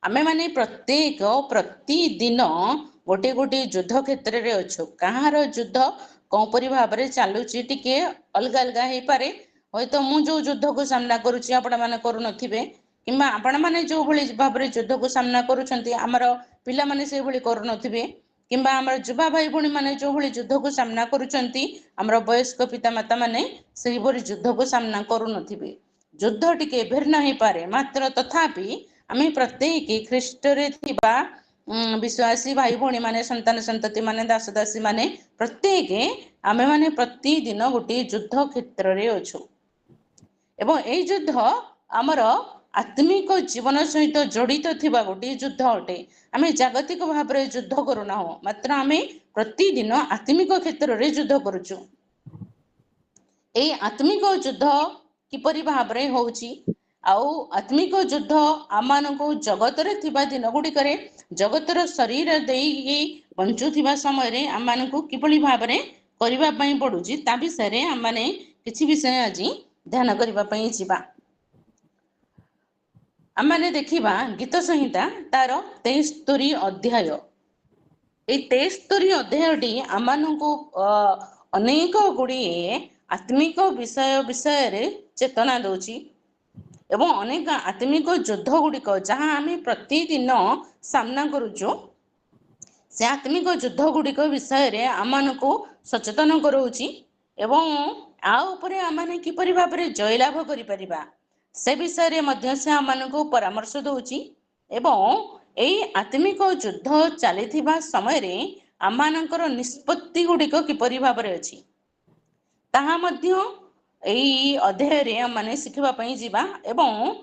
आमे माने प्रत्येक प्रतिदिन गोटे गोटे युद्ध क्षेत्र रे अच्छु। कहार युद्ध कौपरी भाव में चलुची टिके अलग अलग हो पारे। हय तो मु जो युद्ध को सामना करुच्ची आपण माने करू नथिबे, किंबा आपण माने जो भली भाव में युद्ध को सामना करूछंती हमर पिला माने से भली करू नथिबे, किंबा हमर युवा भाई भणी माने जो भली युद्ध को सामना करूछंती हमर वयस्क पिता माता माने से भली युद्ध को सामना करू नथिबे। युद्ध टिके भिन्न हो पारे, मात्र तथापि आमे प्रत्येक ख्रीष्ट रे थिबा विश्वासी भाई भणी माने संतान संतति माने दास दासी माने प्रत्येक आमे माने प्रतिदिन गोटे युद्ध क्षेत्र रे अछु। एवं ए युद्ध आमर आत्मिक जीवन सहित जड़ित थिबा गोटे युद्ध अटे। आमे जागतिक भाव में युद्ध करूना हो, मात्र आमे प्रतिदिन आत्मिक क्षेत्र रे युद्ध करूछु। ए आत्मिक युद्ध किपरि भाव में होउची, आउ आत्मिक युद्ध आमानको जगत रे थिबा दिन गुड़िकरे जगतर शरीर देई बंचुथिबा समय रे आमानको किपरि भाव में करिबा पई पडुची ता विषय रे आमाने किछि विषय आज ध्यान करिबा पई जिबा। आमाने देखिबा गीत संहिता तार 73 अध्याय। ए 73 अध्यायटी आमानको अनेक गुड़िए आत्मिक विषय विषय रे चेतना दउची एवं अनेक आत्मिक युद्ध गुड़िक जहाँ आम प्रतिदिन सामना करुचु से आत्मिक युद्ध गुड़िक विषय रे आमानको सचेतन कराउची एवं आ उपरे आमाने किपरि भाव में जयलाभ करि परिबा से विषय रे मध्य से आमानको परामर्श दउची। एवं एई आत्मिक युद्ध चलिथिबा समय रे आमानकर निष्पत्ति गुड़िक किपरि भाव में अछि ताहा मध्य एई अध्याय रे माने शिखिबा पई जिबा। एवं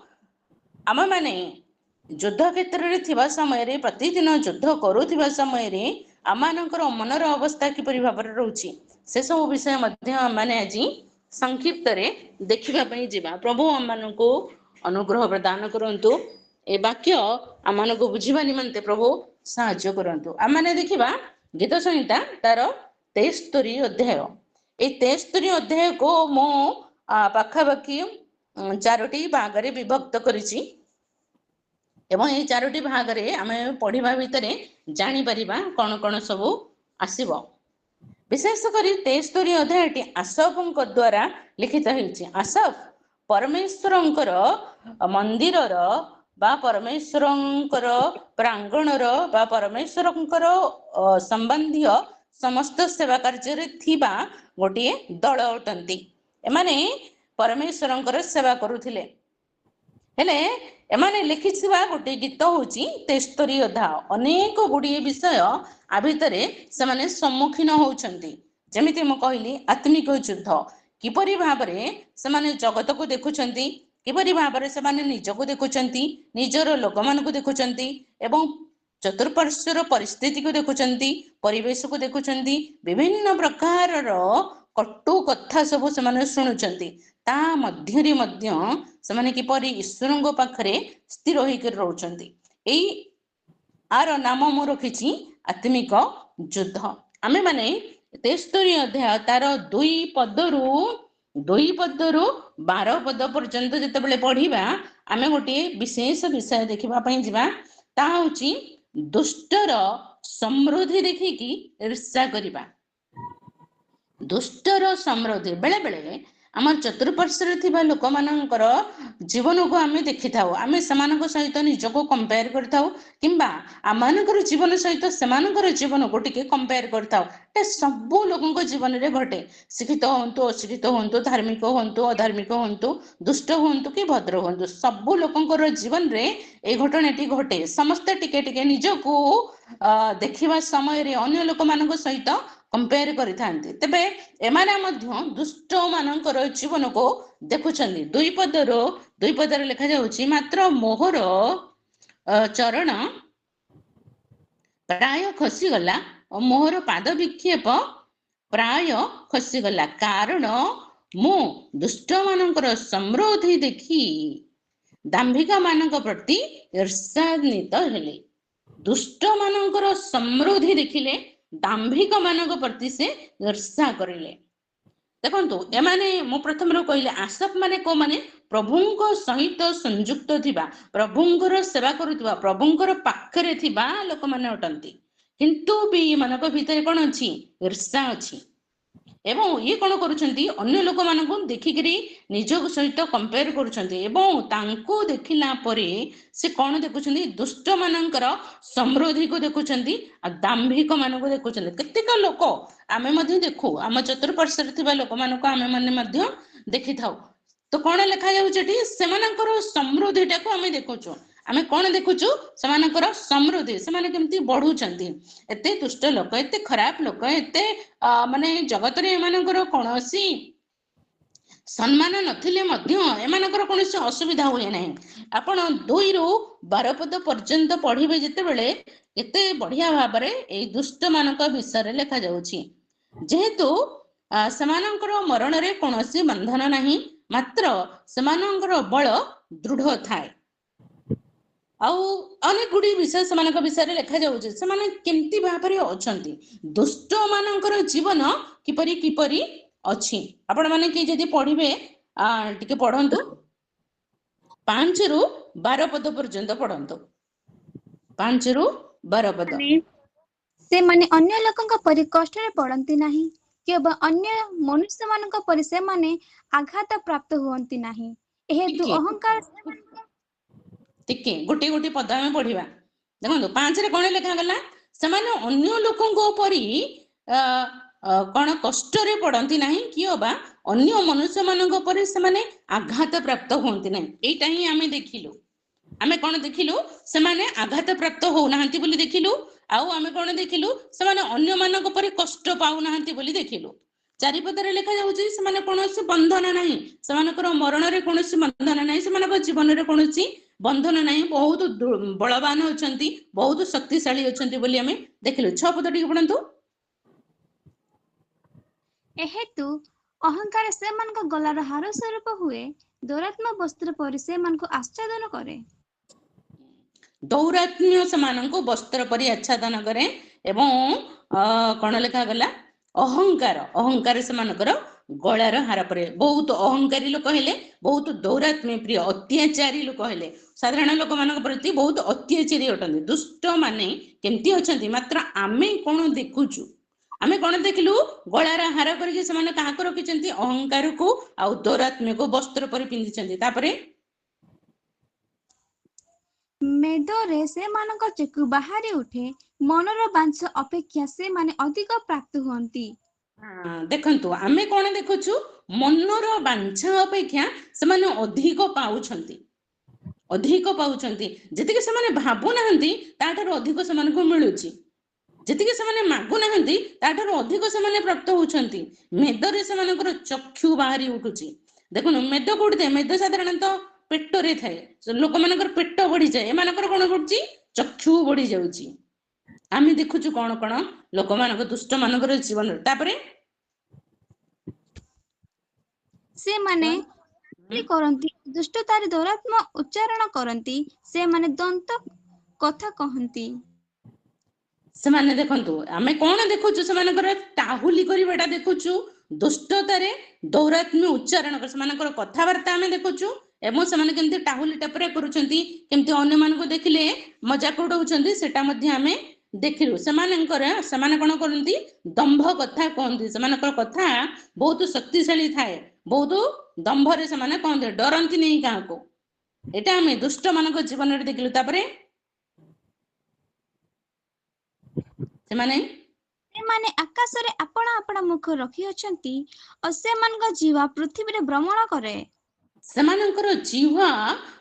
आम माने युद्ध क्षेत्र रे थिबा समय रे प्रतिदिन युद्ध करुथिबा समय रे आमानकर मनर अवस्था किपरि भाव में रहउची से सब विषय मध्य माने आजि संक्षिप्त रे देखिबा पई जिबा। प्रभु आमानको अनुग्रह प्रदान करंतु। ए वाक्य आमानको बुझिबा निमंते प्रभु साहाय्य करंतु। आमाने देखिबा गीत संहिता तार 73 अध्याय। ए 73 अध्याय को मो पाखापाखि 4टी भागरे विभक्त करिछि एवं ए 4टी भागरे आमे पढ़िबा भितरे जानि परिबा कोन कोन सब आसीबो। विशेष करी 73 अध्यायटी आसफଙ୍କ द्वारा लिखित होइछि। आसफ परमेश्वरंकर मंदिरर बा परमेश्वरंकर प्रांगणर बा परमेश्वरंकर संबंधी समस्त सेवा कार्य रे थिबा गोटे दल अटंती। एमाने परमेश्वरंकर सेवा करुथिले हेले एमाने लिखिथिबा गोटे गीत होची 73 अध्याय। अनेक गुड़िए विषय आ भितरे सेमाने सम्मुखीन होउछंती। जेमिति मु कहली आत्मिक युद्ध किपरि भाव में सेमाने जगत को देखुछंती, किपरि भाव में सेमाने निजको देखुछंती, निजर लोक मानको देखुछंती एवं चतुर्पार्श्वर परिस्थिति को देखुछंती, परिवेश को देखुछंती, विभिन्न प्रकार कटु कथा सब सेमाने शुणुछंती। ता मध्यरे मध्य सेमाने किपरि ईश्वरଙ୍କ पाखरे स्थिर होइकर रहउछंती। एई आर नाम मु रखिछि आत्मिक युद्ध। आमे माने 73 अध्याय तार 2 पदरु 12 पद पर्यंत जेतेबेले पढ़िबा आमे गोटे विशेष विषय देखिबा पई जिबा। ता होछि दुष्टर समृद्धि देखिकी ईर्ष्या करिबा। दुष्टर समृद्धि बेले बेले आम चतुर्पार्श्वर थिबा लोक मानकर जीवन को आम देखि थाउ, आम सेमानक सहित निजको कंपेयर करथाउ किंबा आमानकर जीवन सहित सेमानकर जीवन को टिके कंपेयर करथाउ। ए सब लोकंक जीवन रे घटे। शिक्षित होंतु अशिक्षित होंतु, धार्मिक होंतु अधार्मिक होंतु, दुष्ट होंतु कि भद्र होंतु, सब लोकंकर जीवन रे ए घटनाटी घटे। समस्त टिके टिके निजको देखिबा समय रे अन्य लोक मानक सहित कंपेयर करिथांती। तेबे एमाने मध्य दुष्ट मानकर जीवन को देखुछंती। 2 पदर लिखा जाउछि मात्र मोहर चरण प्राय खसीगला और मोहर पाद विक्षेप प्राय खसीगला, कारण मु दुष्ट मानकर समृद्धि देखी दाम्भिका मानक प्रति ईर्ष्यान्वित हेले। दुष्ट मानकर समृद्धि देखिले दाम्भिक मानक प्रति से ईर्ष्या करिले। देखंतु एमाने मु प्रथम रो कहले आसफ माने को माने प्रभुंको सहित संयुक्त थिबा प्रभुंकर सेवा करुथिबा प्रभुंकर पाखरे थिबा लोक माने अटंती किंतु भी मानक भितर कोन अछि ईर्ष्या अछि एवं ये कोन करूछंती अन्य लोक मानकु देखिकरी निज सहित कंपेयर करूछंती एवं तांको देखिला परे से कोन देखुछंती दुष्ट मानकर समृद्धि को देखुछंती आ दाम्भिक मानको देखुछंती केतेक लोक आमे मध्ये देखु आम चतुर्पार्श्वरे थिबा लोक मानको आमे माने मध्ये देखि थाउ तो कोन लेखा जाउछटी सेमानकर समृद्धिटा को आमे देखुछु आमे कोन देखुछु सेमानकर समृद्धि सेमाने केमती बढ़ुछंती एते दुष्ट लोक एते खराब लोक एते माने जगत रे एमानकर कोनोसी सम्मान नथिले मध्य एमानकर कोनोसी असुविधा होय नाही आपण 2 रु 12 पद पर्यंत पढिबे जते बेले एते बढ़िया भाबरे ए दुष्ट मानक विषय रे लेखा जाउछि जेहेतु सेमानकर मरण रे कोनोसी बंधन नाही मात्र सेमानकर बळ दृढ थाए आउ अनेक गुडी विषय सेमानक विषय रे लेखा जाउछि सेमाने केमती भाबरे अछंती दुष्ट मानकर जीवन किपरि किपरि अछि आपण माने कि जदि पढिबे टिके पढंतु 5 रु 12 पद पर्यंत पढंतु 5 रु 12 पद से माने अन्य लोकंक परि कष्ट रे पड़ंती नाही केवल अन्य मनुष्य मानक परि से माने आघात प्राप्त होंती नाही एहेतु अहंकार टिके गोटे गोटे पद आमे पढिबा देखंतु 5 रे कोन लेखा गला से माने अन्य लोकंक परि कोन कष्ट रे पड़ंती नाही कियोबा अन्य मनुष्य मानक परि से माने आघात प्राप्त होंती नाही एटा ही आमे देखिलु आमे कोन देखिलु से माने आघात प्राप्त हो नाहंती बोली देखिलु आउ आमे कोन देखिलु से माने अन्य मानक परि कष्ट पाउ नाहंती बोली देखिलु चारिपदरे लेखा जाउछि से माने कोनोसी बंधन नाही से मानकर मरण रे कोनोसी बंधन नाही से मानक जीवन रे कोनोसी बंधन नाही बहुत बलवान अछंती बहुत शक्तिशाली अछंती बोली आमे देखिलु 6 पद टिके पढंतु एहेतु अहंकार से मानक गलार हार स्वरूप हुए दौरात्म वस्त्र परि से मानक आच्छादन करे दौरात्म्य सेमानंको वस्त्र परि आच्छादन करे एवं कोन लेखा गला अहंकार अहंकार सेमानकर गलार हार परे बहुत अहंकारी लोक हेले बहुत दौरात्म्य प्रिय अत्याचारी लोक हेले साधारण लोक मानक प्रति बहुत अत्याचारी अटंती दुष्ट माने केमती अछंती मात्र आमे कोन देखुछु आमे कोन देखिलु गलार हार करके सेमाने काहा को रखिचंती अहंकार को आ दौरात्म्य को वस्त्र परि पिंदिचंती तापरे मेदरे से मानक चेकु बाहरी उठे मनर बांछ अपेक्षा से माने अधिक प्राप्त होंती देखंतु आमे कोन देखुछु मनर बांछा अपेक्षा से माने अधिक पाउछंती जतिके से माने भाबु नाहंती ताठार अधिक से माने को मिलुची जतिके से माने मागु नाहंती ताठार अधिक से माने प्राप्त होउछंती मेदरे से मानकर चक्षु बाहरी उठुची देखुनु मेद कोडते मेद साधारणतः पेट रे थाए लोक मानकर पेट बढ़ी जाए एमानकर कोन करछि चक्षु बढ़ी जाउची आमे देखुछु कोन कोन लोक मानक दुष्ट मानकर जीवन तापरे से माने करंती दुष्टतारे दौरात्म उच्चारण करंती से माने दंत कथा कहंती से माने देखंतु आमे कोन देखुछु से मानकर टाहुली करिबाटा देखुछु दुष्टतारे दौरात्म्य उच्चारण कर से मानकर कथा वार्ता आमे देखुछु एवं से माने केमती टाहुली टापरे करूछंती केमती अन्य मानको देखिले मजाक उडौछंती सेटा मध्ये आमे देखिलु से माने कोन करंती दंभ कथा कहंती से मानकर कथा बहुत शक्तिशाली थाए बहुत दंभ रे से माने कहंती डरंती नहीं काको एटा आमे दुष्ट मानक जीवन रे देखिलु तापरे से माने आकाश रे अपना अपना मुख रखी अछंती और से मानक जीवा पृथ्वी रे भ्रमण करे से मानकर जीवा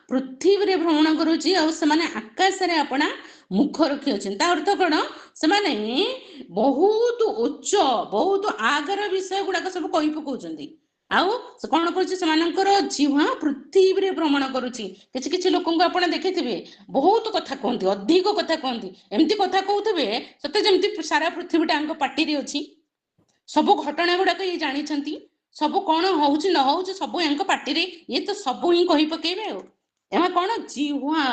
पृथ्वी रे भ्रमण करूची और से माने आकाश रे अपना मुख रखी अछन ता अर्थ कोन से माने बहुत उच्च बहुत आगर विषय गुडा सब कहि पकोचंती आउ से कोन करछि से मानकर जीवा पृथ्वी रे भ्रमण करूची किछि किछि लोकन को आपण देखिथिबे बहुत कथा कहंती अधिक कथा कहंती एम्ति कथा कहउथबे सते जेम्ति सारा पृथ्वी टांग पाटी रे अछि सब घटना गुडा के जानि छंती सब कोन होउची न होउची सब यांक पाटी रे ये तो सब ही कहि पकेबे एमा कोन जीवा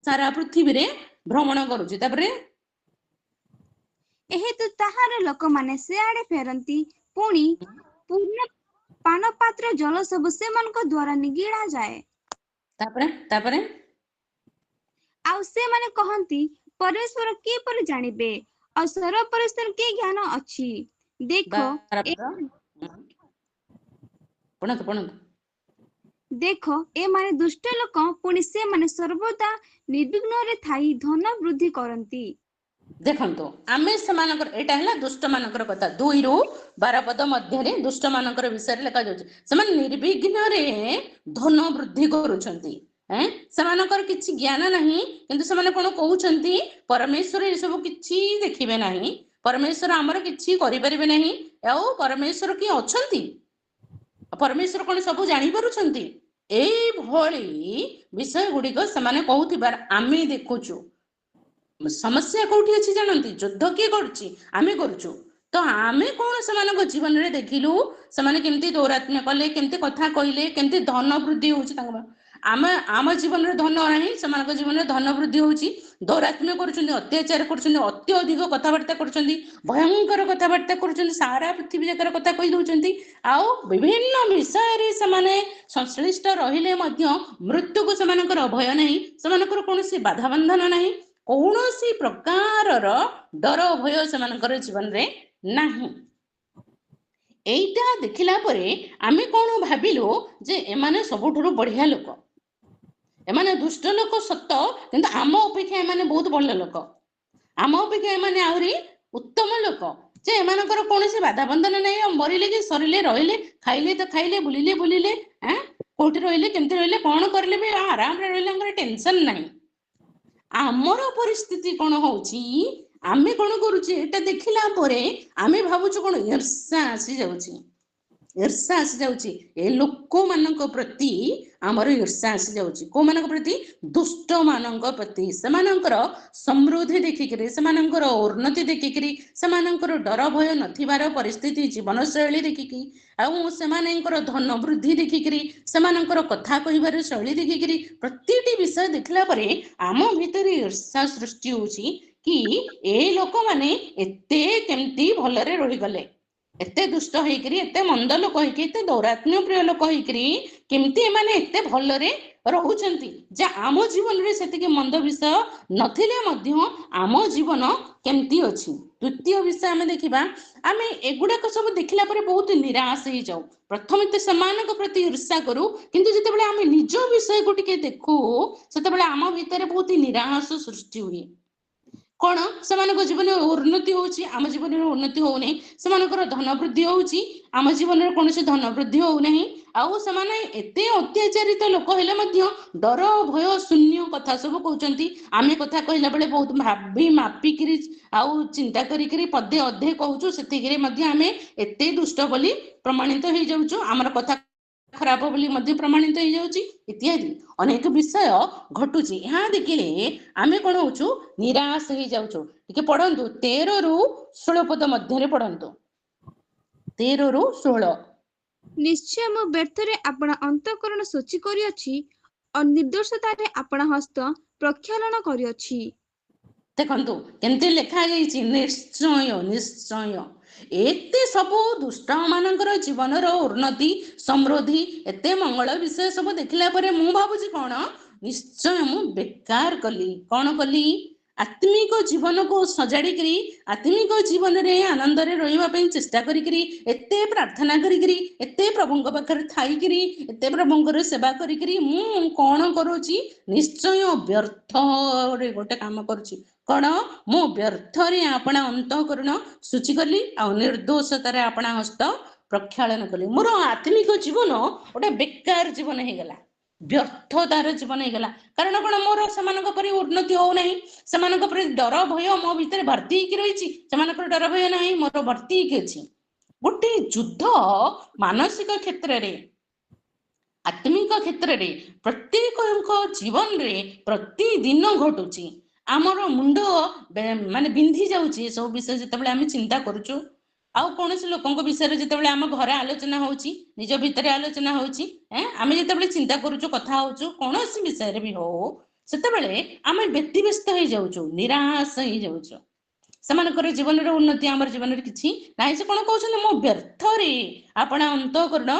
सारा पृथ्वी रे भ्रमण करूची तापरे एहेतु ताहार लोक माने से आडे फेरंती पुणी पूर्ण ପାନ ପାତ୍ର ଜଳ ସବୁ ସେମାନଙ୍କ ଦ୍ୱାରା ନିଗିଡା ଯାଏ। ତାପରେ ଆଉ ସେମାନେ କହନ୍ତି ପରମେଶ୍ୱର କିପରି ଜାଣିବେ, ଆଉ ସର୍ବପରିସ୍ଥିତିର କି ଜ୍ଞାନ ଅଛି। ଦେଖ ଦେଖ ଏମାନେ ଦୁଷ୍ଟ ଲୋକ, ପୁଣି ସେମାନେ ସର୍ବଦା ନିର୍ବିଘ୍ନରେ ଥାଇ ଧନ ବୃଦ୍ଧି କରନ୍ତି। ଦେଖନ୍ତୁ ଆମେ ସେମାନଙ୍କର, ଏଇଟା ହେଲା ଦୁଷ୍ଟ ମାନଙ୍କର କଥା। 2ରୁ 12 ପଦ ମଧ୍ୟରେ ଦୁଷ୍ଟ ମାନଙ୍କର ବିଷୟରେ ଲେଖାଯାଉଛି। ସେମାନେ ନିର୍ବିଘ୍ନରେ ଧନ ବୃଦ୍ଧି କରୁଛନ୍ତି। ସେମାନଙ୍କର କିଛି ଜ୍ଞାନ ନାହିଁ, କିନ୍ତୁ ସେମାନେ କଣ କହୁଛନ୍ତି, ପରମେଶ୍ୱର ଏସବୁ କିଛି ଦେଖିବେ ନାହିଁ, ପରମେଶ୍ୱର ଆମର କିଛି କରିପାରିବେ ନାହିଁ, ଆଉ ପରମେଶ୍ୱର କିଏ ଅଛନ୍ତି, ପରମେଶ୍ୱର କଣ ସବୁ ଜାଣିପାରୁଛନ୍ତି, ଏଇଭଳି ବିଷୟ ଗୁଡିକ ସେମାନେ କହୁଥିବାର ଆମେ ଦେଖୁଛୁ। ସମସ୍ୟା କୋଉଠି ଅଛି ଜାଣନ୍ତି? ଯୁଦ୍ଧ କିଏ କରୁଛି? ଆମେ କରୁଛୁ। ତ ଆମେ କଣ ସେମାନଙ୍କ ଜୀବନରେ ଦେଖିଲୁ, ସେମାନେ କେମିତି ଦୌରାତ୍ମ୍ୟ କଲେ, କେମିତି କଥା କହିଲେ, କେମିତି ଧନ ବୃଦ୍ଧି ହଉଛି ତାଙ୍କ। ଆମ ଜୀବନରେ ଧନ ନାହିଁ, ସେମାନଙ୍କ ଜୀବନରେ ଧନ ବୃଦ୍ଧି ହଉଛି। ଦୌରାତ୍ମ୍ୟ କରୁଛନ୍ତି, ଅତ୍ୟାଚାର କରୁଛନ୍ତି, ଅତ୍ୟଧିକ କଥାବାର୍ତ୍ତା କରୁଛନ୍ତି, ଭୟଙ୍କର କଥାବାର୍ତ୍ତା କରୁଛନ୍ତି, ସାରା ପୃଥିବୀ ଯାକର କଥା କହି ଦଉଛନ୍ତି। ଆଉ ବିଭିନ୍ନ ବିଷୟରେ ସେମାନେ ସଂଶ୍ଳିଷ୍ଟ ରହିଲେ ମଧ୍ୟ ମୃତ୍ୟୁକୁ ସେମାନଙ୍କର ଭୟ ନାହିଁ, ସେମାନଙ୍କର କୌଣସି ବାଧାବନ୍ଧନ ନାହିଁ, କୌଣସି ପ୍ରକାରର ଡର ଭୟ ସେମାନଙ୍କର ଜୀବନରେ ନାହିଁ। ଏଇଟା ଦେଖିଲା ପରେ ଆମେ କଣ ଭାବିଲୁ ଯେ ଏମାନେ ସବୁଠାରୁ ବଢିଆ ଲୋକ, ଏମାନେ ଦୁଷ୍ଟ ଲୋକ ସତ, କିନ୍ତୁ ଆମ ଅପେକ୍ଷା ଏମାନେ ବହୁତ ଭଲ ଲୋକ, ଆମ ଅପେକ୍ଷା ଏମାନେ ଆହୁରି ଉତ୍ତମ ଲୋକ, ଯେ ଏମାନଙ୍କର କୌଣସି ବାଧାବନ୍ଧନ ନାହିଁ। ଆଉ ମରିଲେ କି ସରିଲେ, ରହିଲେ, ଖାଇଲେ ତ ଖାଇଲେ, ବୁଲିଲେ ବୁଲିଲେ, କୋଉଠି ରହିଲେ, କେମିତି ରହିଲେ, କଣ କରିଲେ ବି ଆରାମରେ ରହିଲେ, ତାଙ୍କର ଟେନସନ ନାହିଁ। ଆମର ପରିସ୍ଥିତି କଣ ହଉଛି, ଆମେ କଣ କରୁଛେ, ଏଟା ଦେଖିଲା ପରେ ଆମେ ଭାବୁଛୁ କଣ, ଈର୍ଷା ଆସିଯାଉଛି, ଈର୍ଷା ଆସିଯାଉଛି। ଏ ଲୋକମାନଙ୍କ ପ୍ରତି ଆମର ଈର୍ଷା ଆସିଯାଉଛି। କୋଉମାନଙ୍କ ପ୍ରତି? ଦୁଷ୍ଟ ମାନଙ୍କ ପ୍ରତି। ସେମାନଙ୍କର ସମୃଦ୍ଧି ଦେଖିକିରି, ସେମାନଙ୍କର ଉନ୍ନତି ଦେଖିକିରି, ସେମାନଙ୍କର ଡର ଭୟ ନଥିବାର ପରିସ୍ଥିତି, ଜୀବନ ଶୈଳୀ ଦେଖିକି, ଆଉ ସେମାନଙ୍କର ଧନ ବୃଦ୍ଧି ଦେଖିକିରି, ସେମାନଙ୍କର କଥା କହିବାର ଶୈଳୀ ଦେଖିକିରି, ପ୍ରତିଟି ବିଷୟ ଦେଖିଲା ପରେ ଆମ ଭିତରେ ଈର୍ଷା ସୃଷ୍ଟି ହଉଛି କି ଏ ଲୋକମାନେ ଏତେ କେମିତି ଭଲରେ ରହିଗଲେ, ଏତେ ଦୁଷ୍ଟ ହେଇକିରି, ଏତେ ମନ୍ଦ ଲୋକ ହେଇକି, ଏତେ ଦୌରାତ୍ମ୍ୟ ପ୍ରିୟ ଲୋକ ହେଇକିରି କେମିତି ଏମାନେ ଏତେ ଭଲରେ ରହୁଛନ୍ତି, ଯେ ଆମ ଜୀବନରେ ସେତିକି ମନ୍ଦ ବିଷୟ ନଥିଲେ ମଧ୍ୟ ଆମ ଜୀବନ କେମିତି ଅଛି। ଦ୍ୱିତୀୟ ବିଷୟ ଆମେ ଦେଖିବା, ଆମେ ଏଗୁଡାକ ସବୁ ଦେଖିଲା ପରେ ବହୁତ ନିରାଶ ହେଇଯାଉ। ପ୍ରଥମେ ତ ସେମାନଙ୍କ ପ୍ରତି ଈର୍ଷା କରୁ, କିନ୍ତୁ ଯେତେବେଳେ ଆମେ ନିଜ ବିଷୟକୁ ଟିକେ ଦେଖୁ, ସେତେବେଳେ ଆମ ଭିତରେ ବହୁତ ନିରାଶ ସୃଷ୍ଟି ହୁଏ। କଣ, ସେମାନଙ୍କ ଜୀବନରେ ଉନ୍ନତି ହଉଛି, ଆମ ଜୀବନରେ ଉନ୍ନତି ହଉନାହିଁ। ସେମାନଙ୍କର ଧନ ବୃଦ୍ଧି ହଉଛି, ଆମ ଜୀବନରେ କୌଣସି ଧନ ବୃଦ୍ଧି ହଉନାହିଁ। ଆଉ ସେମାନେ ଏତେ ଅତ୍ୟାଚାରିତ ଲୋକ ହେଲେ ମଧ୍ୟ ଡର ଭୟ ଶୂନ୍ୟ କଥା ସବୁ କହୁଛନ୍ତି। ଆମେ କଥା କହିଲା ବେଳେ ବହୁତ ଭାବି ମାପିକିରି ଆଉ ଚିନ୍ତା କରିକିରି ପଦେ ଅଧେ କହୁଛୁ, ସେତିକିରେ ମଧ୍ୟ ଆମେ ଏତେ ଦୁଷ୍ଟ ବୋଲି ପ୍ରମାଣିତ ହେଇଯାଉଛୁ, ଆମର କଥା ଖରାପ ବୋଲି ମଧ୍ୟ ପ୍ରମାଣିତ ହେଇଯାଉଛି, ଇତ୍ୟାଦି ଅନେକ ବିଷୟ ଘଟୁଛି। ଏହା ଦେଖିଲେ ଆମେ କଣ ହଉଛୁ, ନିରାଶ ହେଇଯାଉଛୁ। ଟିକେ ପଢନ୍ତୁ 13ରୁ 16 ପଦ ମଧ୍ୟରେ ପଢନ୍ତୁ, 13ରୁ 16। ନିଶ୍ଚୟ ମୁଁ ବ୍ୟର୍ଥରେ ଆପଣା ଅନ୍ତଃକରଣ ଶୋଚି କରିଅଛି, ନିର୍ଦ୍ଦୋଷତାରେ ଆପଣା ହସ୍ତ ପ୍ରକ୍ଷାଳନ କରିଅଛି। ଦେଖନ୍ତୁ କେମିତି ଲେଖା ଯାଇଛି, ନିଶ୍ଚୟ ନିଶ୍ଚୟ। ଏତେ ସବୁ ଦୁଷ୍ଟ ମାନଙ୍କର ଜୀବନର ଉନ୍ନତି ସମୃଦ୍ଧି, ଏତେ ମଙ୍ଗଳ ବିଷୟ ସବୁ ଦେଖିଲା ପରେ ମୁଁ ଭାବୁଛି କଣ, ନିଶ୍ଚୟ ମୁଁ ବେକାର କଲି। କଣ କଲି? ଆତ୍ମିକ ଜୀବନକୁ ସଜାଡ଼ିକିରି, ଆତ୍ମିକ ଜୀବନରେ ଆନନ୍ଦରେ ରହିବା ପାଇଁ ଚେଷ୍ଟା କରିକିରି, ଏତେ ପ୍ରାର୍ଥନା କରିକିରି, ଏତେ ପ୍ରଭୁଙ୍କ ପାଖରେ ଥାଇକିରି, ଏତେ ପ୍ରଭୁଙ୍କର ସେବା କରିକିରି ମୁଁ କଣ କରୁଛି, ନିଶ୍ଚୟ ବ୍ୟର୍ଥରେ ଗୋଟେ କାମ କରୁଛି। କଣ? ମୁଁ ବ୍ୟର୍ଥରେ ଆପଣା ଅନ୍ତଃକରଣ ଶୁଚି କଲି, ଆଉ ନିର୍ଦ୍ଦୋଷତାରେ ଆପଣା ହସ୍ତ ପ୍ରକ୍ଷାଳନ କଲି। ମୋର ଆତ୍ମିକ ଜୀବନ ଗୋଟେ ବେକାର ଜୀବନ ହେଇଗଲା, ବ୍ୟର୍ଥତାର ଜୀବନ ହେଇଗଲା। କାରଣ କଣ, ମୋର ସେମାନଙ୍କ ପରି ଉନ୍ନତି ହଉନାହିଁ, ସେମାନଙ୍କ ପ୍ରତି ଡର ଭୟ ମୋ ଭିତରେ ଭର୍ତ୍ତି ହେଇକି ରହିଛି। ସେମାନଙ୍କର ଡର ଭୟ ନାହିଁ, ମୋର ଭର୍ତ୍ତି ହେଇକି ଅଛି। ଗୋଟେ ଯୁଦ୍ଧ ମାନସିକ କ୍ଷେତ୍ରରେ, ଆତ୍ମିକ କ୍ଷେତ୍ରରେ ପ୍ରତ୍ୟେକଙ୍କ ଜୀବନରେ ପ୍ରତିଦିନ ଘଟୁଛି। ଆମର ମୁଣ୍ଡ ମାନେ ବିନ୍ଧି ଯାଉଛି ଏସବୁ ବିଷୟ ଯେତେବେଳେ ଆମେ ଚିନ୍ତା କରୁଛୁ। ଆଉ କୌଣସି ଲୋକଙ୍କ ବିଷୟରେ ଯେତେବେଳେ ଆମ ଘରେ ଆଲୋଚନା ହଉଛି, ନିଜ ଭିତରେ ଆଲୋଚନା ହଉଛି, ଆମେ ଯେତେବେଳେ ଚିନ୍ତା କରୁଛୁ, କଥା ହଉଛୁ, କୌଣସି ବିଷୟରେ ବି ହଉ, ସେତେବେଳେ ଆମେ ବ୍ୟତିବ୍ୟସ୍ତ ହେଇଯାଉଛୁ, ନିରାଶ ହେଇଯାଉଛୁ। ସେମାନଙ୍କର ଜୀବନର ଉନ୍ନତି ଆମର ଜୀବନରେ କିଛି ନାହିଁ। ସେ କ'ଣ କହୁଛନ୍ତି, ମୁଁ ବ୍ୟର୍ଥରେ ଆପଣା ଅନ୍ତଃକରଣ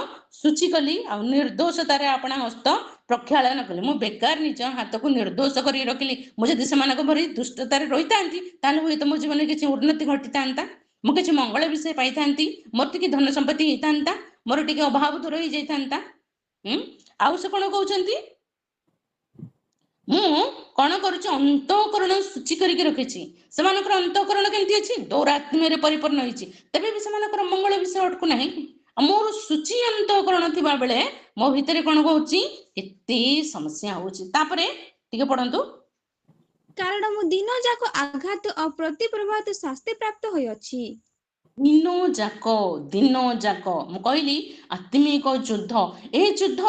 ଶୁଚି କଲି ଆଉ ନିର୍ଦ୍ଦୋଷତାରେ ଆପଣା ହସ୍ତ ପ୍ରକ୍ଷାଳନ କଲି। ମୁଁ ବେକାର ନିଜ ହାତକୁ ନିର୍ଦ୍ଦୋଷ କରି ରଖିଲି। ମୁଁ ଯଦି ସେମାନଙ୍କ ଭଳି ଦୁଷ୍ଟତାରେ ରହିଥାନ୍ତି ତାହେଲେ ହୁଏତ ମୋ ଜୀବନରେ କିଛି ଉନ୍ନତି ଘଟିଥାନ୍ତା, ମୁଁ କିଛି ମଙ୍ଗଳ ବିଷୟ ପାଇଥାନ୍ତି, ମୋର ଟିକେ ଧନ ସମ୍ପତ୍ତି ହେଇଥାନ୍ତା, ମୋର ଟିକେ ଅଭାବ ଦୂର ହେଇଯାଇଥାନ୍ତା। ଆଉ ସେ କ'ଣ କହୁଛନ୍ତି, ମୁଁ କ'ଣ କରୁଛି, ଅନ୍ତଃକରଣ ଶୁଚି କରିକି ରଖିଛି। ସେମାନଙ୍କର ଅନ୍ତଃକରଣ କେମିତି ଅଛି, ଦୌରାତ୍ମ୍ୟରେ ପରିପୂର୍ଣ୍ଣ ହେଇଛି, ତେବେ ବି ସେମାନଙ୍କର ମଙ୍ଗଳ ବିଷୟ ଅଟକୁ ନାହିଁ। ଆଉ ମୋର ଶୁଚି ଅନ୍ତଃକରଣ ଥିବା ବେଳେ ମୋ ଭିତରେ କ'ଣ କହୁଛି, ଏତେ ସମସ୍ୟା ହଉଛି। ତାପରେ ଟିକେ ପଢନ୍ତୁ। କାରଣ ମୁଁ ଦିନ ଯାକ ଆଘାତ ଆଉ ପ୍ରତି ପ୍ରଭାତ ଶାସ୍ତି ପ୍ରାପ୍ତ ହୋଇଅଛି। ଦିନ ଯାକ ମୁଁ କହିଲି ଆତ୍ମିକ ଯୁଦ୍ଧ। ଏ ଯୁଦ୍ଧ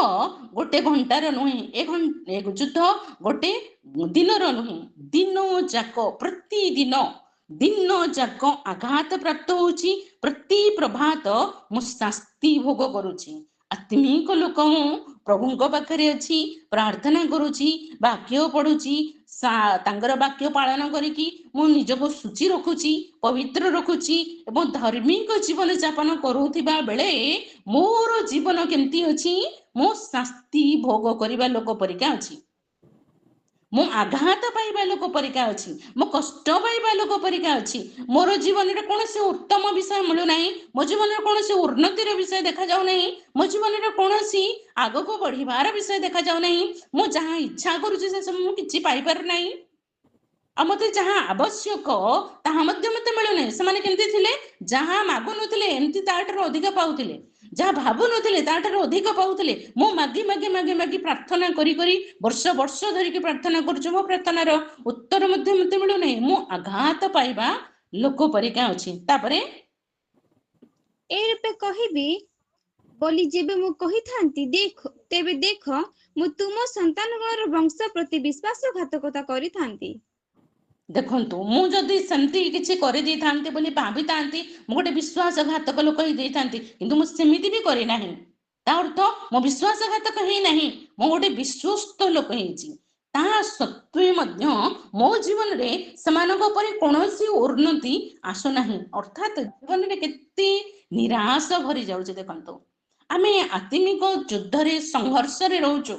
ଗୋଟେ ଘଣ୍ଟାର ନୁହେଁ, ଏ ଯୁଦ୍ଧ ଗୋଟେ ଦିନର ନୁହେଁ, ଦିନ ଯାକ, ପ୍ରତିଦିନ ଦିନ ଯାକ ଆଘାତ ପ୍ରାପ୍ତ ହଉଛି, ପ୍ରତି ପ୍ରଭାତ ମୁଁ ଶାସ୍ତି ଭୋଗ କରୁଛି। ଆତ୍ମିକ ଲୋକ ମୁଁ ପ୍ରଭୁଙ୍କ ପାଖରେ ଅଛି, ପ୍ରାର୍ଥନା କରୁଛି, ବାକ୍ୟ ପଢୁଛି, ତାଙ୍କର ବାକ୍ୟ ପାଳନ କରିକି ମୁଁ ନିଜକୁ ଶୁଚି ରଖୁଛି, ପବିତ୍ର ରଖୁଛି ଏବଂ ଧାର୍ମିକ ଜୀବନ ଯାପନ କରୁଥିବା ବେଳେ ମୋର ଜୀବନ କେମିତି ଅଛି, ମୁଁ ଶାସ୍ତି ଭୋଗ କରିବା ଲୋକ ପରିକା ଅଛି, ମୁଁ ଆଘାତ ପାଇବା ଲୋକ ପରିକା ଅଛି, ମୁଁ କଷ୍ଟ ପାଇବା ଲୋକ ପରିକା ଅଛି। ମୋର ଜୀବନରେ କୌଣସି ଉତ୍ତମ ବିଷୟ ମିଳୁନାହିଁ, ମୋ ଜୀବନରେ କୌଣସି ଉନ୍ନତିର ବିଷୟ ଦେଖାଯାଉ ନାହିଁ, ମୋ ଜୀବନରେ କୌଣସି ଆଗକୁ ବଢିବାର ବିଷୟ ଦେଖାଯାଉ ନାହିଁ। ମୁଁ ଯାହା ଇଚ୍ଛା କରୁଛି ସେସବୁ ମୁଁ କିଛି ପାଇପାରୁନାହିଁ, ଆଉ ମତେ ଯାହା ଆବଶ୍ୟକ ତାହା ମଧ୍ୟ ମତେ ମିଳୁନାହିଁ। ସେମାନେ କେମିତି ଥିଲେ, ଯାହା ମାଗୁନଥିଲେ ଏମିତି ତାଠାରୁ ଅଧିକ ପାଉଥିଲେ, ଯାହା ଭାବୁନଥିଲେ ତାଠାରୁ ଅଧିକ ପାଉଥିଲେ। ମୁଁ ମାଗି ମାଗି ମାଗି ମାଗି ପ୍ରାର୍ଥନା କରି କରି ବର୍ଷ ବର୍ଷ ଧରିକି ପ୍ରାର୍ଥନା କରୁଛୁ, ମୋ ପ୍ରାର୍ଥନାର ଉତ୍ତର ମଧ୍ୟ ମତେ ମିଳୁନାହିଁ। ମୁଁ ଆଘାତ ପାଇବା ଲୋକ ପରିକା ଅଛି। ତାପରେ ଏ ରୂପେ କହିବି ବୋଲି ଯେବେ ମୁଁ କହିଥାନ୍ତି, ତେବେ ଦେଖ ମୁଁ ତୁମ ସନ୍ତାନଗଣର ବଂଶ ପ୍ରତି ବିଶ୍ୱାସଘାତକତା କରିଥାନ୍ତି। ଦେଖନ୍ତୁ, ମୁଁ ଯଦି ସେମିତି କିଛି କରିଦେଇଥାନ୍ତି ବୋଲି ଭାବିଥାନ୍ତି, ମୁଁ ଗୋଟେ ବିଶ୍ୱାସଘାତକ ଲୋକ ହେଇଯାଇଥାନ୍ତି, କିନ୍ତୁ ମୁଁ ସେମିତି ବି କରିନାହିଁ। ତା ଅର୍ଥ ମୁଁ ବିଶ୍ୱାସଘାତକ ହେଇନାହିଁ, ମୁଁ ଗୋଟେ ବିଶ୍ୱସ୍ତ ଲୋକ ହେଇଛି। ତା ସତ୍ତ୍ୱେ ମଧ୍ୟ ମୋ ଜୀବନରେ ସେମାନଙ୍କ ଉପରେ କୌଣସି ଉନ୍ନତି ଆସୁନାହିଁ। ଅର୍ଥାତ୍ ଜୀବନରେ କେତେ ନିରାଶ ଭରି ଯାଉଛି। ଦେଖନ୍ତୁ, ଆମେ ଆତ୍ମିକ ଯୁଦ୍ଧରେ ସଂଘର୍ଷରେ ରହୁଛୁ,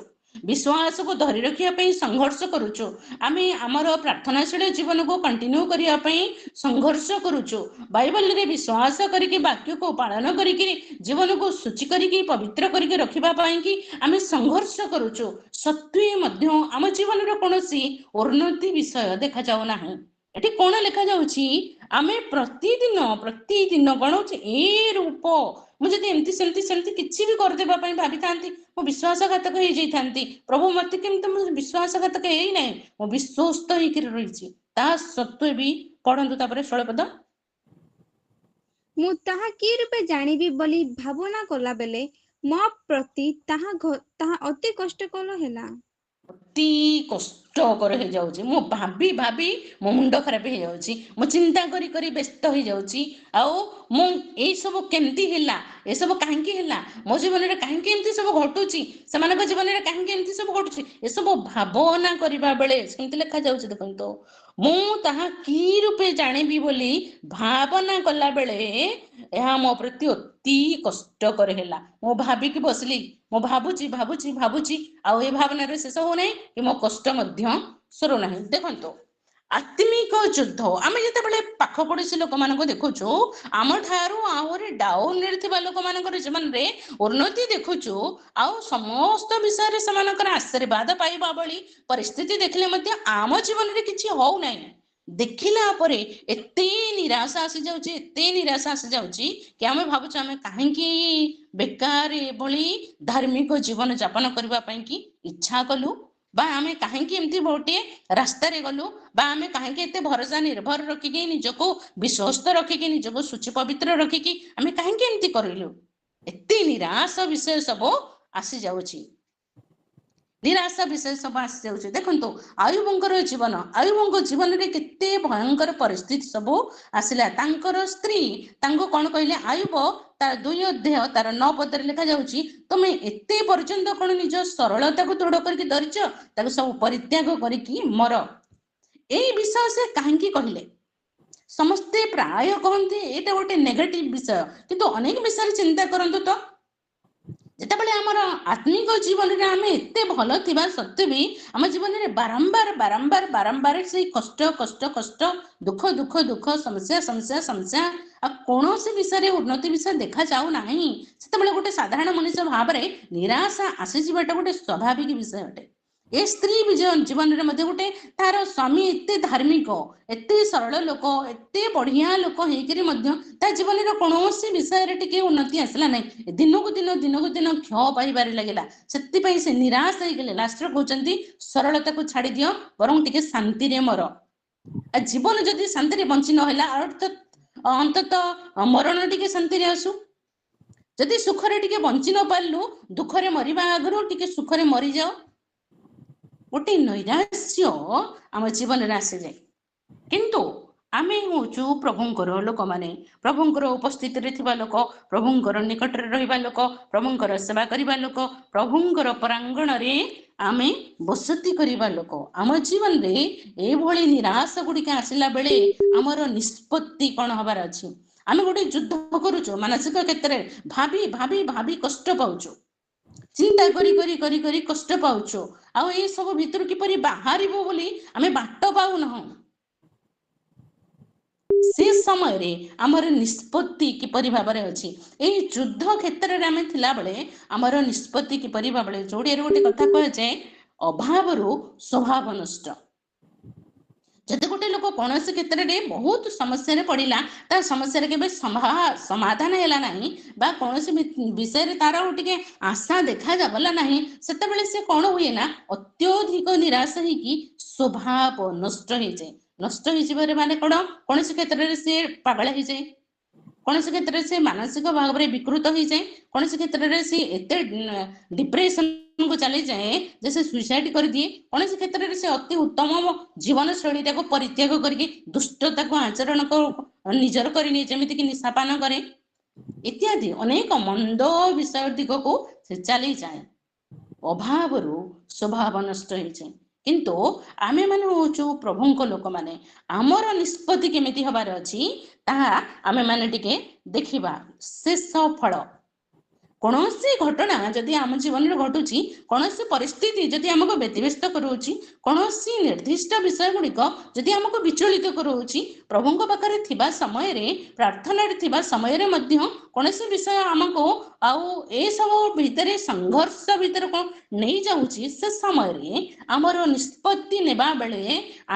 ବିଶ୍ୱାସକୁ ଧରି ରଖିବା ପାଇଁ ସଂଘର୍ଷ କରୁଛୁ, ଆମେ ଆମର ପ୍ରାର୍ଥନାଶୀଳ ଜୀବନକୁ କଣ୍ଟିନ୍ୟୁ କରିବା ପାଇଁ ସଂଘର୍ଷ କରୁଛୁ, ବାଇବଲରେ ବିଶ୍ୱାସ କରିକି ବାକ୍ୟକୁ ପାଳନ କରିକି ଜୀବନକୁ ଶୁଚି କରିକି ପବିତ୍ର କରିକି ରଖିବା ପାଇଁ କି ଆମେ ସଂଘର୍ଷ କରୁଛୁ, ସତ୍ତ୍ୱେ ମଧ୍ୟ ଆମ ଜୀବନର କୌଣସି ଉନ୍ନତି ବିଷୟ ଦେଖାଯାଉ ନାହିଁ। ଏଠି କ'ଣ ଲେଖାଯାଉଛି, ଆମେ ପ୍ରତିଦିନ କ'ଣ ହଉଛି, ଏ ରୂପ ମୁଁ ଯଦି ଏମିତି ସେମିତି କିଛି ବି କରିଦେବା ପାଇଁ ଭାବିଥାନ୍ତି, ମୁଁ ବିଶ୍ୱାସଘାତକ ହେଇଯାଇଥାନ୍ତି। ପ୍ରଭୁ ମତେ କେମିତି, ମୁଁ ବିଶ୍ୱାସଘାତକ ହେଇନାହିଁ, ମୁଁ ବିଶ୍ୱସ୍ତ ହେଇକି ରହିଛି। ତା ସତ୍ତ୍ୱେ ବି ପଢନ୍ତୁ ତାପରେ 16 ପଦ। ମୁଁ ତାହା କି ରୂପେ ଜାଣିବି ବୋଲି ଭାବନା କଲା ବେଲେ ମୋ ପ୍ରତି ତାହା ଅତି କଷ୍ଟକର ହେଲା। ଅତି କଷ୍ଟକର ହେଇଯାଉଛି। ମୁଁ ଭାବି ଭାବି ମୋ ମୁଣ୍ଡ ଖରାପ ହେଇଯାଉଛି, ମୁଁ ଚିନ୍ତା କରି କରି ବ୍ୟସ୍ତ ହେଇଯାଉଛି। ଆଉ ମୁଁ ଏଇସବୁ କେମିତି ହେଲା, ଏସବୁ କାହିଁକି ହେଲା, ମୋ ଜୀବନରେ କାହିଁକି ଏମିତି ସବୁ ଘଟୁଛି, ସେମାନଙ୍କ ଜୀବନରେ କାହିଁକି ଏମିତି ସବୁ ଘଟୁଛି, ଏସବୁ ଭାବନା କରିବା ବେଳେ ସେମିତି ଲେଖାଯାଉଛି। ଦେଖନ୍ତୁ, ମୁଁ ତାହା କି ରୂପେ ଜାଣିବି ବୋଲି ଭାବନା କଲା ବେଳେ ଏହା ମୋ ପ୍ରତି ଅତି କଷ୍ଟକର ହେଲା। ମୁଁ ଭାବିକି ବସିଲି, ମୁଁ ଭାବୁଛି ଭାବୁଛି ଭାବୁଛି, ଆଉ ଏ ଭାବନାରେ ଶେଷ ହଉନାହିଁ କି ମୋ କଷ୍ଟ ମଧ୍ୟ ସରୁନାହିଁ। ଦେଖନ୍ତୁ, ଆତ୍ମିକ ଯୁଦ୍ଧ ଆମେ ଯେତେବେଳେ ପାଖ ପଡୋଶୀ ଲୋକମାନଙ୍କୁ ଦେଖୁଛୁ, ଆମ ଠାରୁ ଆହୁରି ଡାଉନରେ ଥିବା ଲୋକମାନଙ୍କର ଜୀବନରେ ଉନ୍ନତି ଦେଖୁଛୁ, ଆଉ ସମସ୍ତ ବିଷୟରେ ସେମାନଙ୍କର ଆଶୀର୍ବାଦ ପାଇବା ଭଳି ପରିସ୍ଥିତି ଦେଖିଲେ ମଧ୍ୟ ଆମ ଜୀବନରେ କିଛି ହଉନାହିଁ। ଦେଖିଲା ପରେ ଏତେ ନିରାଶା ଆସିଯାଉଛି, ଏତେ ନିରାଶା ଆସିଯାଉଛି କି ଆମେ ଭାବୁଛୁ ଆମେ କାହିଁକି ବେକାର ଏଭଳି ଧାର୍ମିକ ଜୀବନ ଯାପନ କରିବା ପାଇଁ କି ଇଚ୍ଛା କଲୁ, ବା ଆମେ କାହିଁକି ଏମିତି ଗୋଟିଏ ରାସ୍ତାରେ ଗଲୁ, ବା ଆମେ କାହିଁକି ଏତେ ଭରସା ନିର୍ଭର ରଖିକି ନିଜକୁ ବିଶ୍ୱସ୍ତ ରଖିକି ନିଜକୁ ଶୁଚି ପବିତ୍ର ରଖିକି ଆମେ କାହିଁକି ଏମିତି କରିଲୁ। ଏତେ ନିରାଶ ବିଷୟ ସବୁ ଆସିଯାଉଛି, ନିରାଶା ବିଷୟ ସବୁ ଆସିଯାଉଛି। ଦେଖନ୍ତୁ, ଆୟୁବଙ୍କର ଜୀବନରେ କେତେ ଭୟଙ୍କର ପରିସ୍ଥିତି ସବୁ ଆସିଲା। ତାଙ୍କର ସ୍ତ୍ରୀ ତାଙ୍କୁ କ'ଣ କହିଲେ, ଆୟୁବ ତାର 2 ଅଧ୍ୟାୟ ତାର 9 ପଦରେ ଲେଖାଯାଉଛି, ତମେ ଏତେ ପର୍ଯ୍ୟନ୍ତ କ'ଣ ନିଜ ସରଳତାକୁ ଦୃଢ କରିକି ଧରିଛ, ତାକୁ ସବୁ ପରିତ୍ୟାଗ କରିକି ମର। ଏଇ ବିଷୟ ସେ କାହିଁକି କହିଲେ, ସମସ୍ତେ ପ୍ରାୟ କହନ୍ତି ଏଇଟା ଗୋଟେ ନେଗେଟିଭ ବିଷୟ, କିନ୍ତୁ ଅନେକ ବିଷୟରେ ଚିନ୍ତା କରନ୍ତୁ ତ, ଯେତେବେଳେ ଆମର ଆତ୍ମିକ ଜୀବନରେ ଆମେ ଏତେ ଭଲ ଥିବା ସତ୍ତ୍ୱେ ବି ଆମ ଜୀବନରେ ବାରମ୍ବାର ବାରମ୍ବାର ବାରମ୍ବାର ସେଇ କଷ୍ଟ କଷ୍ଟ କଷ୍ଟ, ଦୁଃଖ ଦୁଃଖ ଦୁଃଖ, ସମସ୍ୟା ସମସ୍ୟା ସମସ୍ୟା, ଆଉ କୌଣସି ବିଷୟରେ ଉନ୍ନତି ବିଷୟ ଦେଖାଯାଉ ନାହିଁ, ସେତେବେଳେ ଗୋଟେ ସାଧାରଣ ମଣିଷ ଭାବରେ ନିରାଶା ଆସିଯିବାଟା ଗୋଟେ ସ୍ୱାଭାବିକ ବିଷୟ ଅଟେ। ଏ ସ୍ତ୍ରୀ ଜୀବନରେ ମଧ୍ୟ ଗୋଟେ ତାର ସ୍ୱାମୀ ଏତେ ଧାର୍ମିକ, ଏତେ ସରଳ ଲୋକ, ଏତେ ବଢିଆ ଲୋକ ହେଇକରି ମଧ୍ୟ ତା ଜୀବନରେ କୌଣସି ବିଷୟରେ ଟିକେ ଉନ୍ନତି ଆସିଲା ନାହିଁ, ଦିନକୁ ଦିନ କ୍ଷୟ ପାଇବାରେ ଲାଗିଲା। ସେଥିପାଇଁ ସେ ନିରାଶ ହେଇଗଲେ ଲାଷ୍ଟରେ କହୁଛନ୍ତି ସରଳତାକୁ ଛାଡ଼ି ଦିଅ, ବରଂ ଟିକେ ଶାନ୍ତିରେ ମର। ଜୀବନ ଯଦି ଶାନ୍ତିରେ ବଞ୍ଚି ନହେଲା ଅନ୍ତତଃ ମରଣ ଟିକେ ଶାନ୍ତିରେ ଆସୁ। ଯଦି ସୁଖରେ ଟିକେ ବଞ୍ଚି ନ ପାରିଲୁ, ଦୁଃଖରେ ମରିବା ଆଗରୁ ଟିକେ ସୁଖରେ ମରିଯାଅ। ଗୋଟେ ନୈରାଶ୍ୟ ଆମ ଜୀବନରେ ଆସିଯାଏ। କିନ୍ତୁ ଆମେ ହଉଛୁ ପ୍ରଭୁଙ୍କର ଲୋକମାନେ, ପ୍ରଭୁଙ୍କର ଉପସ୍ଥିତିରେ ଥିବା ଲୋକ, ପ୍ରଭୁଙ୍କର ନିକଟରେ ରହିବା ଲୋକ, ପ୍ରଭୁଙ୍କର ସେବା କରିବା ଲୋକ, ପ୍ରଭୁଙ୍କର ପରାଙ୍ଗଣରେ ଆମେ ବସତି କରିବା ଲୋକ। ଆମ ଜୀବନରେ ଏଭଳି ନିରାଶ ଗୁଡ଼ିକ ଆସିଲା ବେଳେ ଆମର ନିଷ୍ପତ୍ତି କ'ଣ ହବାର ଅଛି? ଆମେ ଗୋଟେ ଯୁଦ୍ଧ କରୁଛୁ ମାନସିକ କ୍ଷେତ୍ରରେ, ଭାବି ଭାବି ଭାବି କଷ୍ଟ ପାଉଛୁ, ଚିନ୍ତା କରି କରି କରି କରି କଷ୍ଟ ପାଉଛୁ, ଆଉ ଏଇ ସବୁ ଭିତରୁ କିପରି ବାହାରିବୁ ବୋଲି ଆମେ ବାଟ ପାଉନାହୁଁ। ସେ ସମୟରେ ଆମର ନିଷ୍ପତ୍ତି କିପରି ଭାବରେ ଅଛି? ଏଇ ଯୁଦ୍ଧ କ୍ଷେତ୍ରରେ ଆମେ ଥିଲାବେଳେ ଆମର ନିଷ୍ପତ୍ତି କିପରି ଭାବରେ, ଯୋଡ଼ିଆରେ ଗୋଟେ କଥା କୁହାଯାଏ, ଅଭାବରୁ ସ୍ୱଭାବ ନଷ୍ଟ। ଯଦି ଗୋଟେ ଲୋକ କୌଣସି କ୍ଷେତ୍ରରେ ବହୁତ ସମସ୍ୟାରେ ପଡ଼ିଲା, ତା ସମସ୍ୟାରେ କେବେ ସମାଧାନ ହେଲା ନାହିଁ, ବା କୌଣସି ବିଷୟରେ ତାର ଟିକେ ଆଶା ଦେଖାଗଲା ନାହିଁ, ସେତେବେଳେ ସେ କ'ଣ ହୁଏ ନା ଅତ୍ୟଧିକ ନିରାଶ ହେଇକି ସ୍ୱଭାବ ନଷ୍ଟ ହେଇଯାଏ। ନଷ୍ଟ ହେଇଯିବାରେ ମାନେ କ'ଣ? କୌଣସି କ୍ଷେତ୍ରରେ ସେ ପାଗଳ ହେଇଯାଏ, କୌଣସି କ୍ଷେତ୍ରରେ ସେ ମାନସିକ ଭାବରେ ବିକୃତ ହେଇଯାଏ, କୌଣସି କ୍ଷେତ୍ରରେ ସେ ଏତେ ଡିପ୍ରେସନକୁ ଚାଲିଯାଏ ଯେ ସେ ସୁଇସାଇଡ କରିଦିଏ, କୌଣସି କ୍ଷେତ୍ରରେ ସେ ଅତି ଉତ୍ତମ ଜୀବନଶୈଳୀଟାକୁ ପରିତ୍ୟାଗ କରିକି ଦୁଷ୍ଟତାକୁ ଆଚରଣ ନିଜର କରିନିଏ, ଯେମିତିକି ନିଶାପାନ କରେ ଇତ୍ୟାଦି ଅନେକ ମନ୍ଦ ବିଷୟ ଦିଗକୁ ସେ ଚାଲିଯାଏ। ଅଭାବରୁ ସ୍ୱଭାବ ନଷ୍ଟ ହେଇଯାଏ। କିନ୍ତୁ ଆମେମାନେ ହଉଛୁ ପ୍ରଭୁଙ୍କ ଲୋକମାନେ, ଆମର ନିଷ୍ପତ୍ତି କେମିତି ହବାର ଅଛି ତାହା ଆମେମାନେ ଟିକେ ଦେଖିବା। ଶେଷ ଫଳ, କୌଣସି ଘଟଣା ଯଦି ଆମ ଜୀବନରେ ଘଟୁଛି, କୌଣସି ପରିସ୍ଥିତି ଯଦି ଆମକୁ ବ୍ୟତିବ୍ୟସ୍ତ କରୁଛି, କୌଣସି ନିର୍ଦ୍ଦିଷ୍ଟ ବିଷୟ ଗୁଡ଼ିକ ଯଦି ଆମକୁ ବିଚଳିତ କରୁଛି, ପ୍ରଭୁଙ୍କ ପାଖରେ ଥିବା ସମୟରେ, ପ୍ରାର୍ଥନାରେ ଥିବା ସମୟରେ ମଧ୍ୟ କୌଣସି ବିଷୟ ଆମକୁ ଆଉ ଏସବୁ ଭିତରେ ସଂଘର୍ଷ ଭିତରେ କ'ଣ ନେଇଯାଉଛି, ସେ ସମୟରେ ଆମର ନିଷ୍ପତ୍ତି ନେବା ବେଳେ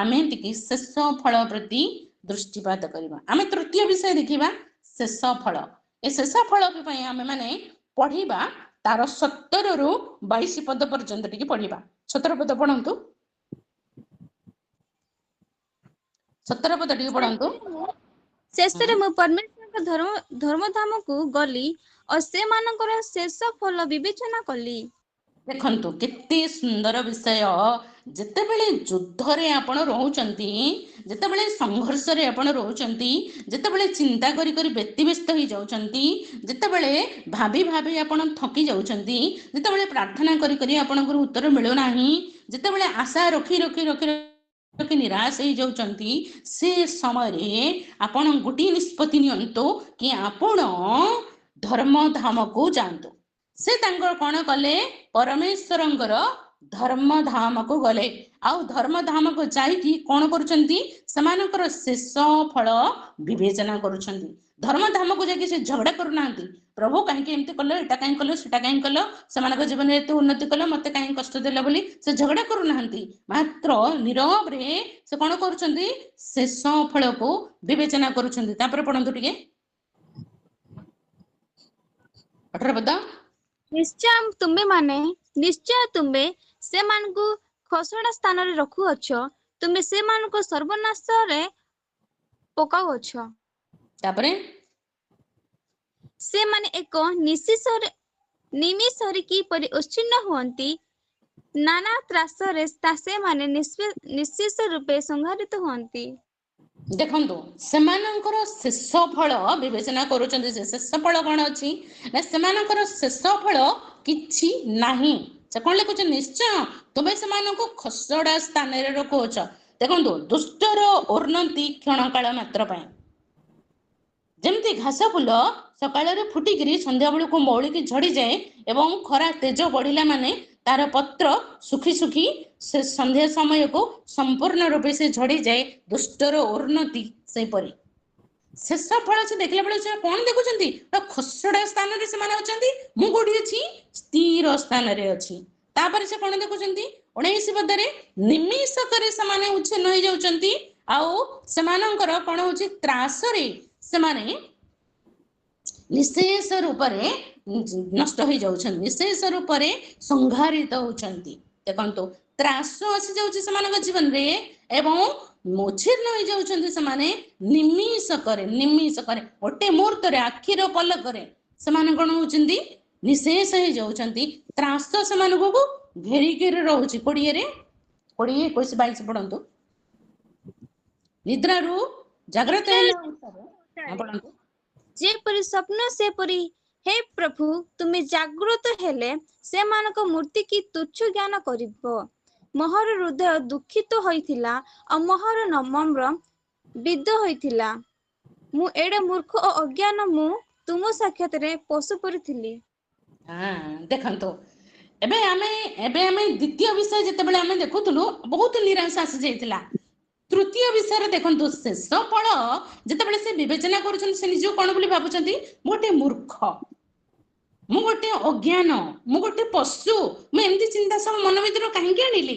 ଆମେ ଟିକେ ଶେଷ ଫଳ ପ୍ରତି ଦୃଷ୍ଟିପାତ କରିବା। ଆମେ ତୃତୀୟ ବିଷୟ ଦେଖିବା, ଶେଷ ଫଳ। ଏ ଶେଷ ଫଳ ପାଇଁ ଆମେମାନେ ପଢିବା ତାର 17ରୁ 22 ପଦ ପର୍ଯ୍ୟନ୍ତ ଟିକେ ପଢିବା। 17 ପଦ ପଢନ୍ତୁ, 17 ପଦ ଟିକେ ପଢନ୍ତୁ। ଶେଷରେ ମୁଁ ପରମେଶ୍ୱରଙ୍କ ଧର୍ମଧାମକୁ ଗଲି ଓ ସେମାନଙ୍କର ଶେଷ ଫଳ ବିବେଚନା କଲି। ଦେଖନ୍ତୁ କେତେ ସୁନ୍ଦର ବିଷୟ। ଯେତେବେଳେ ଯୁଦ୍ଧରେ ଆପଣ ରହୁଛନ୍ତି, ଯେତେବେଳେ ସଂଘର୍ଷରେ ଆପଣ ରହୁଛନ୍ତି, ଯେତେବେଳେ ଚିନ୍ତା କରି କରି ବ୍ୟତିବ୍ୟସ୍ତ ହେଇଯାଉଛନ୍ତି, ଯେତେବେଳେ ଭାବି ଭାବି ଆପଣ ଥକି ଯାଉଛନ୍ତି, ଯେତେବେଳେ ପ୍ରାର୍ଥନା କରି କରି ଆପଣଙ୍କର ଉତ୍ତର ମିଳୁନାହିଁ, ଯେତେବେଳେ ଆଶା ରଖି ରଖି ରଖି ରଖି ନିରାଶ ହେଇଯାଉଛନ୍ତି, ସେ ସମୟରେ ଆପଣ ଗୋଟିଏ ନିଷ୍ପତ୍ତି ନିଅନ୍ତୁ କି ଆପଣ ଧର୍ମଧାମକୁ ଯାଆନ୍ତୁ। ସେ ତାଙ୍କର କ'ଣ କଲେ? ପରମେଶ୍ୱରଙ୍କର ଧର୍ମଧାମକୁ ଗଲେ, ଆଉ ଧର୍ମଧାମକୁ ଯାଇକି କ'ଣ କରୁଛନ୍ତି? ସେମାନଙ୍କର ଶେଷ ଫଳ ବିବେଚନା କରୁଛନ୍ତି। ଧର୍ମଧାମକୁ ଯାଇକି ସେ ଝଗଡ଼ା କରୁନାହାନ୍ତି, ପ୍ରଭୁ କାହିଁକି ଏମିତି କଲ, ଏଟା କାହିଁକି କଲ, ସେଟା କାହିଁକି କଲ, ସେମାନଙ୍କ ଜୀବନରେ ଏତେ ଉନ୍ନତି କଲ, ମତେ କାହିଁକି କଷ୍ଟ ଦେଲ ବୋଲି ସେ ଝଗଡ଼ା କରୁନାହାନ୍ତି। ମାତ୍ର ନୀରବରେ ସେ କ'ଣ କରୁଛନ୍ତି? ଶେଷ ଫଳକୁ ବିବେଚନା କରୁଛନ୍ତି। ତାପରେ ପଢନ୍ତୁ ଟିକେ 18 ପଦ। ନିଶ୍ଚୟ ତୁମେ ସେମାନଙ୍କୁ ଖସଡ଼ା ସ୍ଥାନରେ ରଖୁଅଛ, ତୁମେ ସେମାନଙ୍କୁ ସର୍ବନାଶରେ ପକାଉଅଛ। ତାପରେ ସେମାନେ ଏକ ନିମିଷରେ କିପରି ଉଚ୍ଛିନ୍ନ ହୁଅନ୍ତି, ନାନା ତ୍ରାସରେ ସେମାନେ ନିଃଶେଷ ରୂପେ ସଂହାରିତ ହୁଅନ୍ତି। ଦେଖନ୍ତୁ ସେମାନଙ୍କର ଶେଷ ଫଳ ବିବେଚନା କରୁଛନ୍ତି। ଯେ ଶେଷ ଫଳ କ'ଣ ଅଛି ନା ସେମାନଙ୍କର ଶେଷ ଫଳ କିଛି ନାହିଁ। ସେ କ'ଣ ଲେଖୁଛନ୍ତି? ନିଶ୍ଚୟ ତୁମେ ସେମାନଙ୍କୁ ଖସଡ଼ା ସ୍ଥାନରେ ରଖୁଅଛ, ଦେଖନ୍ତୁ ଦୁଷ୍ଟର ଉନ୍ନତି କ୍ଷଣକାଳ ମାତ୍ର ପାଇଁ। ଯେମିତି ଘାସ ଫୁଲ ସକାଳରେ ଫୁଟିକିରି ସନ୍ଧ୍ୟା ବେଳକୁ ମଉଳିକି ଝଡ଼ିଯାଏ ଏବଂ ଖରା ତେଜ ବଢ଼ିଲା ମାନେ ତାର ପତ୍ର ଶୁଖି ଶୁଖି ସେ ସନ୍ଧ୍ୟା ସମୟକୁ ସମ୍ପୂର୍ଣ୍ଣ ରୂପେ ସେ ଝଡ଼ିଯାଏ, ଦୁଷ୍ଟର ଉନ୍ନତି ସେହିପରି। ଶେଷ ଫଳ ସେ ଦେଖିଲା ବେଳେ ସେ କଣ ଦେଖୁଛନ୍ତି? ଖସଡ଼ା ସ୍ଥାନରେ ସେମାନେ ଅଛନ୍ତି। ମୁଁ କୋଉଠି ଅଛି? ସ୍ଥିର ସ୍ଥାନରେ ଅଛି। ତାପରେ ସେ କଣ ଦେଖୁଛନ୍ତି? 19 ପଦରେ ନିମିଷକରେ ସେମାନେ ଉଚ୍ଛନ୍ନ ହେଇଯାଉଛନ୍ତି ଆଉ ସେମାନଙ୍କର କଣ ହଉଛି? ତ୍ରାସରେ ସେମାନେ ନିଶେଷ ରୂପରେ ନଷ୍ଟ ହେଇଯାଉଛନ୍ତି, ନିଶେଷ ରୂପରେ ସଂହାରିତ ହଉଛନ୍ତି। ଦେଖନ୍ତୁ ତ୍ରାସ ଆସିଯାଉଛି ସେମାନଙ୍କ ଜୀବନରେ ଏବଂ ମୋଛିନ୍ନ ହେଇଯାଉଛନ୍ତି ସେମାନେ ନିମିଷକରେ। ଗୋଟେ ମୁହୂର୍ତ୍ତରେ, ଆଖିର ପଲକରେ ସେମାନେ କଣ ହଉଛନ୍ତି? ନିଶେଷ ହେଇଯାଉଛନ୍ତି। ତ୍ରାସ ସେମାନଙ୍କୁ ଘେରିକିରି ରହୁଛି। 20, 21, 22 ପଢନ୍ତୁ। ନିଦ୍ରାରୁ ଜାଗ୍ରତ ହେଲା ପଢନ୍ତୁ। ଯେପରି ସ୍ୱପ୍ନ ସେପରି ହେ ପ୍ରଭୁ, ତୁମେ ଜାଗ୍ରତ ହେଲେ ସେମାନଙ୍କ ମୂର୍ତ୍ତି କି ତୁଚ୍ଛ ଜ୍ଞାନ କରିବ। ମୋହର ହୃଦୟ ଦୁଃଖିତ ହୋଇଥିଲା ଆଉ ମୋହର ନମ୍ର ବିଦ୍ଧ ହୋଇଥିଲା। ମୁଁ ଏଡ଼େ ମୂର୍ଖ ଓ ଅଜ୍ଞାନ, ମୁଁ ତୁମ ସାକ୍ଷାତରେ ପଶୁ ପରି ଥିଲି। ଦେଖନ୍ତୁ ଏବେ ଆମେ ଦ୍ୱିତୀୟ ବିଷୟ ଯେତେବେଳେ ଆମେ ଦେଖୁଥିଲୁ ବହୁତ ନିରାଶ ଆସିଯାଇଥିଲା। ତୃତୀୟ ବିଷୟରେ ଦେଖନ୍ତୁ ଶେଷ ଫଳ ଯେତେବେଳେ ସେ ବିବେଚନା କରୁଛନ୍ତି, ସେ ନିଜକୁ କଣ ବୋଲି ଭାବୁଛନ୍ତି? ମୁଁ ଗୋଟେ ମୂର୍ଖ, ମୁଁ ଗୋଟେ ଅଜ୍ଞାନ, ମୁଁ ଗୋଟେ ପଶୁ। ମୁଁ ଏମିତି ଚିନ୍ତା ସବୁ ମନ ଭିତରୁ କାହିଁକି ଆଣିଲି?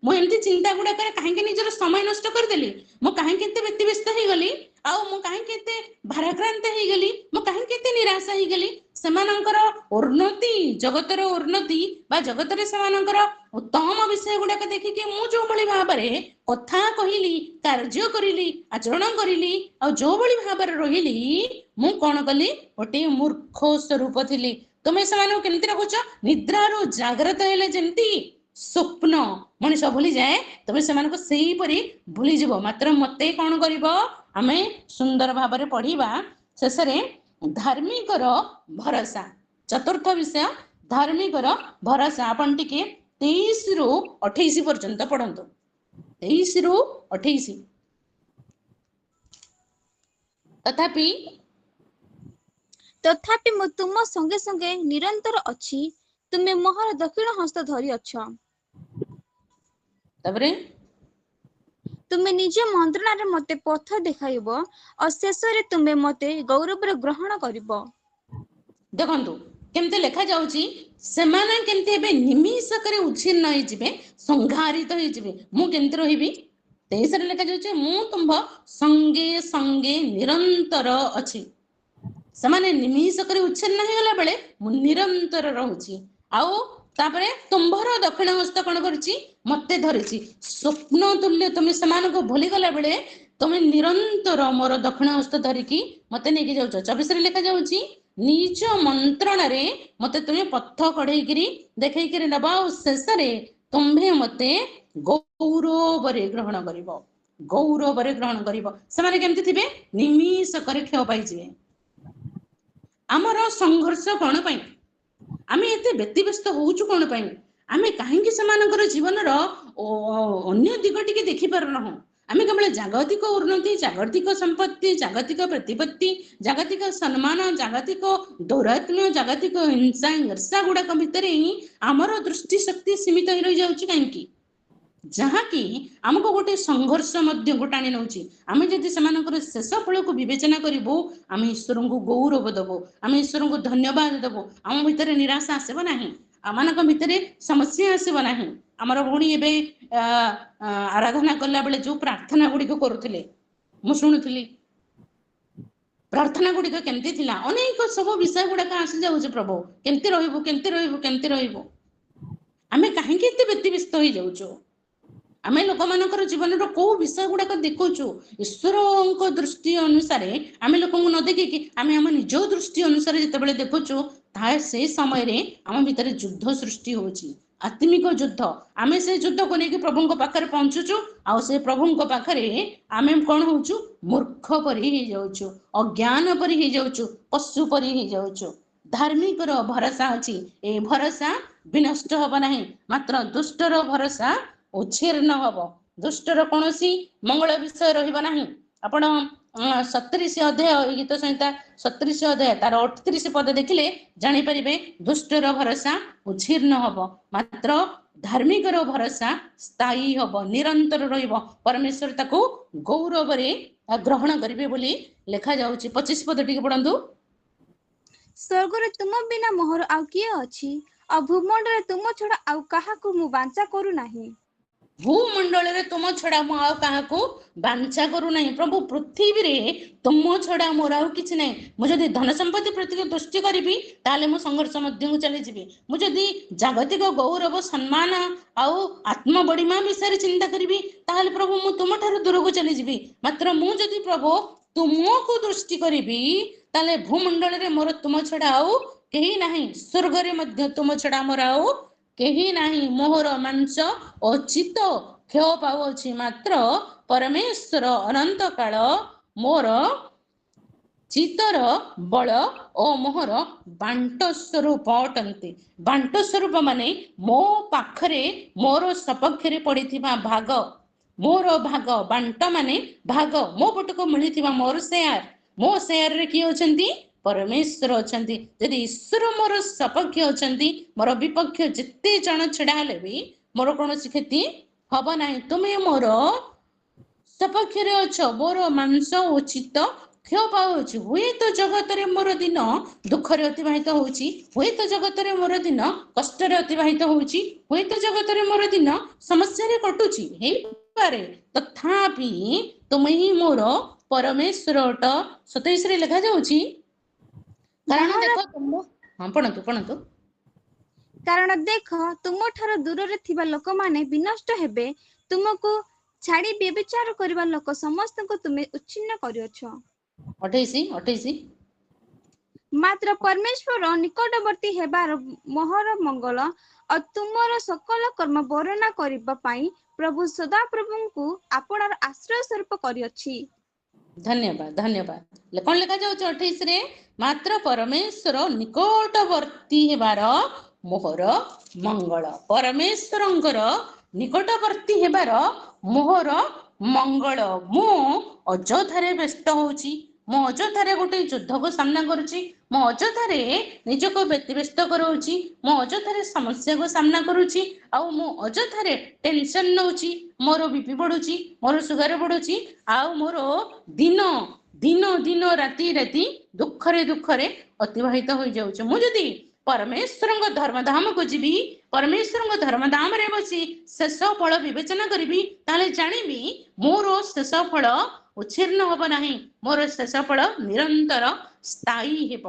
ମୁଁ ଏମିତି ଚିନ୍ତା ଗୁଡାକରେ କାହିଁକି ନିଜର ସମୟ ନଷ୍ଟ କରିଦେଲି? ମୁଁ କାହିଁକି ଏତେ ବ୍ୟତିବ୍ୟସ୍ତ ହେଇଗଲି? ଆଉ ମୁଁ କାହିଁକି ଏତେ ଭାରାକ୍ରାନ୍ତ ହେଇଗଲି? ମୁଁ କାହିଁକି ଏତେ ନିରାଶ ହେଇଗଲି? ସେମାନଙ୍କର ଉନ୍ନତି, ଜଗତର ଉନ୍ନତି ବା ଜଗତରେ ସେମାନଙ୍କର ଉତ୍ତମ ବିଷୟ ଗୁଡାକ ଦେଖିକି ମୁଁ ଯୋଉଭଳି ଭାବରେ କଥା କହିଲି, କାର୍ଯ୍ୟ କରିଲି, ଆଚରଣ କରିଲି ଆଉ ଯୋଉଭଳି ଭାବରେ ରହିଲି, ମୁଁ କଣ କଲି? ଗୋଟେ ମୂର୍ଖ ସ୍ୱରୂପ ଥିଲି। ତୁମେ ସେମାନଙ୍କୁ କେମିତି ରଖୁଛ? ନିଦ୍ରାରୁ ଜାଗ୍ରତ ହେଲେ ଯେମିତି ସ୍ୱପ୍ନ ମଣିଷ ଭୁଲିଯାଏ, ତମେ ସେମାନଙ୍କୁ ସେଇପରି ଭୁଲିଯିବ। ମାତ୍ର ମତେ କଣ କରିବ? ଆମେ ସୁନ୍ଦର ଭାବରେ ପଢିବା ଶେଷରେ ଧାର୍ମିକର ଭରସା। ଚତୁର୍ଥ ବିଷୟ ଧାର୍ମିକର ଭରସା। ଆପଣ ଟିକେ 23 ରୁ 28 ପର୍ଯ୍ୟନ୍ତ ପଢନ୍ତୁ। 23 ରୁ 28। ତଥାପି ମୁଁ ତୁମ ସଙ୍ଗେ ସଙ୍ଗେ ନିରନ୍ତର ଅଛି, ତୁମେ ମୋହର ଦକ୍ଷିଣ ହସ୍ତ ଧରି ଅଛ। ତାପରେ ତୁମେ ନିଜ ମନ୍ତ୍ରଣାରେ ମତେ ପଥ ଦେଖାଇବ ଆଉ ଶେଷରେ ତୁମେ ମତେ ଗୌରବରେ ଗ୍ରହଣ କରିବ। ଦେଖନ୍ତୁ କେମିତି ଲେଖା ଯାଉଛି, ସେମାନେ କେମିତି ଏବେ ନିମିଷକରେ ଉଚ୍ଛିନ୍ନ ହେଇଯିବେ, ସଂହାରିତ ହେଇଯିବେ। ମୁଁ କେମିତି ରହିବି? 23 ରେ ଲେଖା ଯାଉଛି, ମୁଁ ତୁମ୍ଭ ସଙ୍ଗେ ସଙ୍ଗେ ନିରନ୍ତର ଅଛି। ସେମାନେ ନିମିଷକରେ ଉଚ୍ଛନ୍ନ ହେଇଗଲା ବେଳେ ମୁଁ ନିରନ୍ତର ରହୁଛି। ଆଉ ତାପରେ ତୁମ୍ଭର ଦକ୍ଷିଣ ହସ୍ତ କଣ କରିଛି? ମତେ ଧରିଛି। ସ୍ୱପ୍ନ ତୁଲ୍ୟ ତୁମେ ସେମାନଙ୍କୁ ଭୁଲିଗଲା ବେଳେ ତମେ ନିରନ୍ତର ମୋର ଦକ୍ଷିଣ ହସ୍ତ ଧରିକି ମତେ ନେଇକି ଯାଉଛ। 24 ରେ ଲେଖା ଯାଉଛି, ନିଜ ମନ୍ତ୍ରଣାରେ ମତେ ତୁମେ ପଥ କଢେଇକିରି ଦେଖେଇକିରି ନେବ ଆଉ ଶେଷରେ ତୁମ୍ଭେ ମତେ ଗୌରବରେ ଗ୍ରହଣ କରିବ। ଗୌରବରେ ଗ୍ରହଣ କରିବ। ସେମାନେ କେମିତି ଥିବେ? ନିମିଷକରେ କ୍ଷୟ ପାଇଯିବେ। ଆମର ସଂଘର୍ଷ କଣ ପାଇଁ? ଆମେ ଏତେ ବ୍ୟତିବ୍ୟସ୍ତ ହଉଛୁ କଣ ପାଇଁ? ଆମେ କାହିଁକି ସେମାନଙ୍କର ଜୀବନର ଅନ୍ୟ ଦିଗ ଟିକେ ଦେଖିପାରୁନାହୁଁ? ଆମେ କେବଳ ଜାଗତିକ ଉନ୍ନତି, ଜାଗତିକ ସମ୍ପତ୍ତି, ଜାଗତିକ ପ୍ରତିପତ୍ତି, ଜାଗତିକ ସମ୍ମାନ, ଜାଗତିକ ଦୌରାତ୍ମ୍ୟ, ଜାଗତିକ ହିଂସା ଈର୍ଷା ଗୁଡାକ ଭିତରେ ହିଁ ଆମର ଦୃଷ୍ଟି ଶକ୍ତି ସୀମିତ ହେଇ ରହିଯାଉଛି କାହିଁକି? ଯାହାକି ଆମକୁ ଗୋଟେ ସଂଘର୍ଷ ମଧ୍ୟକୁ ଟାଣି ନଉଛି। ଆମେ ଯଦି ସେମାନଙ୍କର ଶେଷ ଫଳକୁ ବିବେଚନା କରିବୁ, ଆମେ ଈଶ୍ୱରଙ୍କୁ ଗୌରବ ଦବୁ, ଆମେ ଈଶ୍ୱରଙ୍କୁ ଧନ୍ୟବାଦ ଦବୁ। ଆମ ଭିତରେ ନିରାଶା ଆସିବ ନାହିଁ, ଆମମାନଙ୍କ ଭିତରେ ସମସ୍ୟା ଆସିବ ନାହିଁ। ଆମର ଭଉଣୀ ଏବେ ଆରାଧନା କଲା ବେଳେ ଯୋଉ ପ୍ରାର୍ଥନା ଗୁଡିକ କରୁଥିଲେ, ମୁଁ ଶୁଣୁଥିଲି। ପ୍ରାର୍ଥନା ଗୁଡିକ କେମିତି ଥିଲା? ଅନେକ ସବୁ ବିଷୟ ଗୁଡାକ ଆସିଯାଉଛି, ପ୍ରଭୁ କେମିତି ରହିବୁ, କେମିତି ରହିବୁ, କେମିତି ରହିବୁ? ଆମେ କାହିଁକି ଏତେ ବ୍ୟତିବ୍ୟସ୍ତ ହେଇଯାଉଛୁ? ଆମେ ଲୋକମାନଙ୍କର ଜୀବନର କୋଉ ବିଷୟ ଗୁଡାକ ଦେଖୁଛୁ? ଈଶ୍ୱରଙ୍କ ଦୃଷ୍ଟି ଅନୁସାରେ ଆମେ ଲୋକଙ୍କୁ ନ ଦେଖିକି ଆମେ ଆମ ନିଜ ଦୃଷ୍ଟି ଅନୁସାରେ ଯେତେବେଳେ ଦେଖୁଛୁ, ତାହେଲେ ସେ ସମୟରେ ଆମ ଭିତରେ ଯୁଦ୍ଧ ସୃଷ୍ଟି ହଉଛି, ଆତ୍ମିକ ଯୁଦ୍ଧ। ଆମେ ସେ ଯୁଦ୍ଧକୁ ନେଇକି ପ୍ରଭୁଙ୍କ ପାଖରେ ପହଞ୍ଚୁଛୁ ଆଉ ସେ ପ୍ରଭୁଙ୍କ ପାଖରେ ଆମେ କଣ ହଉଛୁ? ମୂର୍ଖ ପରି ହେଇଯାଉଛୁ, ଅଜ୍ଞାନ ପରି ହେଇଯାଉଛୁ, ପଶୁ ପରି ହେଇଯାଉଛୁ। ଧାର୍ମିକର ଭରସା ଅଛି, ଏ ଭରସା ବିନଷ୍ଟ ହବ ନାହିଁ, ମାତ୍ର ଦୁଷ୍ଟର ଭରସା ଉଚ୍ଛିନ୍ନ ହବ। दुष्टर कौनसी मंगल विषय रहिबा नाही। आपण 37 अध्याय गीत संहिता 37 अध्याय तार 38 पद देखिले जानि परिबे दुष्टर भरोसा उच्छिन्न हब मात्र धार्मिकर भरोसा स्थायी हब निरंतर रहिबो परमेश्वर ताकू गौरव रे ग्रहण करिवे बोली लेखा जाउची। 25 पद टिके पढंतु। स्वर्गरे तुम बिना मोहर आउ किए अछि आ भूमंडले तुम छड़ा आउ काहाकू मु बांचा करू नाही। भूमंडल रे तुम छड़ा मु आउ काहाकू बांचा करू नाही। प्रभु पृथ्वी रे तुम छड़ा मोर आउ किछि नाही। मु जदि धन संपत्ति प्रति दृष्टि करिबी ताले मु संघर्ष मध्य को चली जिबी। मु जदि जागतिक गौरव सम्मान आउ आत्म बड़ीमा विषय चिंता करिबी ताले प्रभु मु तुम ठाରୁ दूर को चली जिबी। मात्र मु जदि प्रभु तुमको दृष्टि करिबी ताले भूमंडल रे मोर तुम छड़ा आउ केही नाही। स्वर्ग रे मध्य तुम छड़ा मोर आउ केही नाही। मोहर मांस ओ चित्त क्षय पाउछि मात्र परमेश्वर अनंत काल मोर चित्तर बल ओ मोहर बांट स्वरूप अटंती। बांट स्वरूप माने मो पाखरे मोर सपक्षरे पड़िथिबा भाग मोर भाग बांट माने भाग मो पटको मिलिथिबा मोर शेयर मो शेयर रे कि होचंती परमेश्वर अछंती। यदि ईश्वर मोर सपक्ष अछंती मोर विपक्ष जिते जन छड़ा हेले भी मोर कोनोसी क्षति हब नाही। तुमे मोर सपक्ष रे अछ मोर मांस ओ चित्त क्षय पाउछि। हुए तो जगत रे मोर दिन दुख रे अतिबाहित होउछि हुए तो जगत रे मोर दिन कष्ट रे अतिबाहित होउछि हुए तो जगत रे मोर दिन समस्या रे कटुछि हे पारे तथापि तुमे ही मोर परमेश्वर अट। 27 रे लिखा जाउछि कारण देखो तुम हां पढंतु पढंतु। कारण देख तुम ठार दूर रे थिबा लोक माने विनष्ट हेबे तुमको छाड़ी व्यभिचार करबा लोक समस्त को तुमे उच्छिन्न करियोछ। 28 मात्र परमेश्वर निकटवर्ती हेबार मोहर मंगल और तुमर सकल कर्म वर्णना करबा पई प्रभु सदा प्रभुଙ୍କୁ आपणार आश्रय स्वरूप करियोछि। धन्यवाद धन्यवाद। कौन लिखा जाउछ 28 रे मात्र परमेश्वर निकटवर्ती हेबार मोहर मंगल। परमेश्वरंकर निकटवर्ती हेबार मोहर मंगल। मु अଯଥାରେ ବ୍ୟସ୍ତ होउची मो अଯଥାରେ गोटे युद्ध को सामना करूची मो अଯଥାରେ निजको व्यतिव्यस्त कराउची मो अଯଥାରେ समस्या को सामना करूची आउ मो अଯଥାରେ टेंशन नउची मोर बीपी बढ़ुची मोर सुगर बढ़ुची आउ मोर दिन दिन दिन राति राति दुखरे दुखरे अतिबाहित हो जाउछ। मु जदि परमेश्वर धर्मधाम को जीवी परमेश्वर धर्मधाम रे बसी शेष फल विवेचना करी ताले जानिबी मोर शेष फल उच्छिन्न हब नाही मोर शेष फल निरंतर स्थायी हेब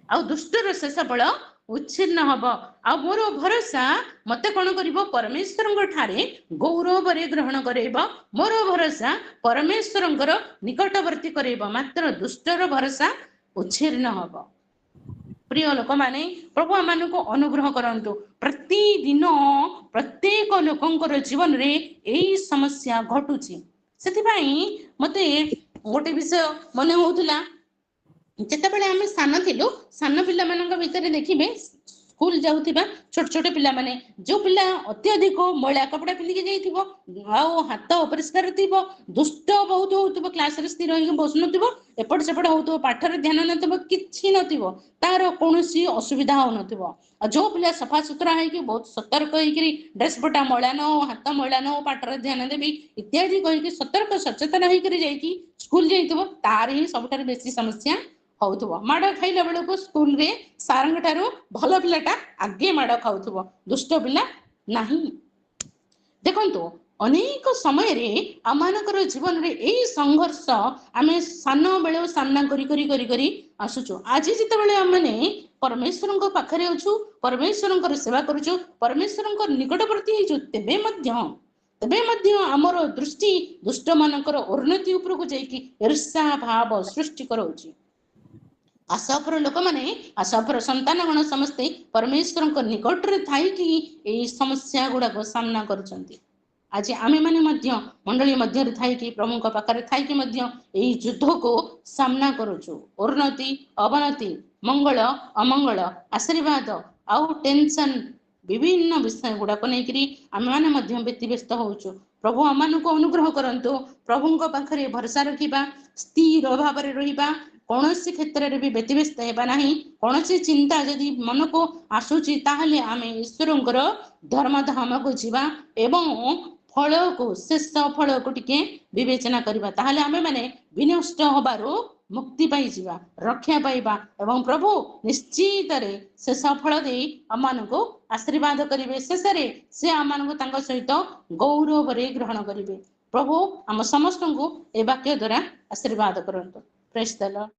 आ दुष्टर शेष फल उच्छिन्न हब आ मोर भरोसा मते कोन करिवो परमेश्वरंग ठारे गौरव रे ग्रहण करेबो मोर भरोसा परमेश्वरंगर निकटवर्ती करेबो मात्र दुष्टर भरोसा उच्छिन्न हब। प्रिय लोक माने प्रभु आमान को अनुग्रह करंतु प्रतिदिन प्रत्येक लोकंकर जीवन रे एई समस्या घटुची सेति पई मते गोटे विषय मने होउतला जेतेबेले आमे सान पिला मानक भितर देखिबे स्कूल जाउथिबा छोट छोट पिला माने जो पिला अत्यधिक मैला कपड़ा पिंधि जाइथिबो आउ हाथ अपरिष्कार थिबो दुष्ट बहुत होउथिबो क्लास रे स्थिर होई बसनुथिबो एपट सेपट होउथिबो पाठ रे ध्यान नथिबो किछि नथिबो तार कोनोसी असुविधा होनथिबो आ जो पिला सफा सुतरा है कि बहुत सतर्क होइकरी ड्रेस पटा मैला न हाथ मैला न पाठ रे ध्यान देबी इत्यादि कहि कि सतर्क सचेतन होइकरी जाइकी स्कूल जाइथिबो तार ही सबठार बेसी समस्या होउथबो। माड़ खाइला बेले को स्कूल रे सारंग ठारू भलो पिलाटा आगे माड़ खाउथबो दुष्ट पिला नाही। देखंतु अनेक समय रे आमानकर जीवन रे एई संघर्ष आमे सान बेले सामना करी करी करी करी आसुचो। आज जितेबेले आमे परमेश्वरंक पाखरे अछु परमेश्वरंकर सेवा करूचु परमेश्वरंक निकटवर्ती हेचु तेबे मध्य आमर दृष्टि दुष्ट मानकर उन्नति ऊपर को जाइकी ईर्ष्या भाव सृष्टि करौची। आशापर लोक माने आशापर संतान गण समस्ते परमेश्वर निकट रे थाई कि एई समस्या गुड़ाक सामना करुचंती। आज आमे माने मध्य मंडली मध्य रे थाई कि प्रभुक पाखरे थाई कि मध्य एई युद्ध को सामना करूचु। उन्नति अवनति मंगल अमंगल आशीर्वाद आउ टेंशन विभिन्न विषय गुड़ाक नहीं आमे माने मध्य व्यतिव्यस्त होउचु प्रभु आमମାନଙ୍କୁ ଅନୁଗ୍ରହ କରନ୍ତୁ। ପ୍ରଭୁଙ୍କ ପାଖରେ ଭରସା ରଖିବା, ସ୍ଥିର ଭାବରେ ରହିବା, କୌଣସି କ୍ଷେତ୍ରରେ ବି ବ୍ୟତିବ୍ୟସ୍ତ ହେବା ନାହିଁ। କୌଣସି ଚିନ୍ତା ଯଦି ମନକୁ ଆସୁଛି ତାହେଲେ ଆମେ ଈଶ୍ୱରଙ୍କର ଧର୍ମଧାମକୁ ଯିବା ଏବଂ ଫଳକୁ, ଶେଷ ଫଳକୁ ଟିକେ ବିବେଚନା କରିବା। ତାହେଲେ ଆମେମାନେ ବିନଷ୍ଟ ହବାରୁ ମୁକ୍ତି ପାଇଯିବା, ରକ୍ଷା ପାଇବା ଏବଂ ପ୍ରଭୁ ନିଶ୍ଚିତରେ ସେ ସଫଳ ଦେଇ ଆମମାନଙ୍କୁ ଆଶୀର୍ବାଦ କରିବେ। ଶେଷରେ ସେ ଆମମାନଙ୍କୁ ତାଙ୍କ ସହିତ ଗୌରବରେ ଗ୍ରହଣ କରିବେ। ପ୍ରଭୁ ଆମ ସମସ୍ତଙ୍କୁ ଏ ବାକ୍ୟ ଦ୍ୱାରା ଆଶୀର୍ବାଦ କରନ୍ତୁ। ପ୍ରେଜ୍ ଦ ଲର୍ଡ।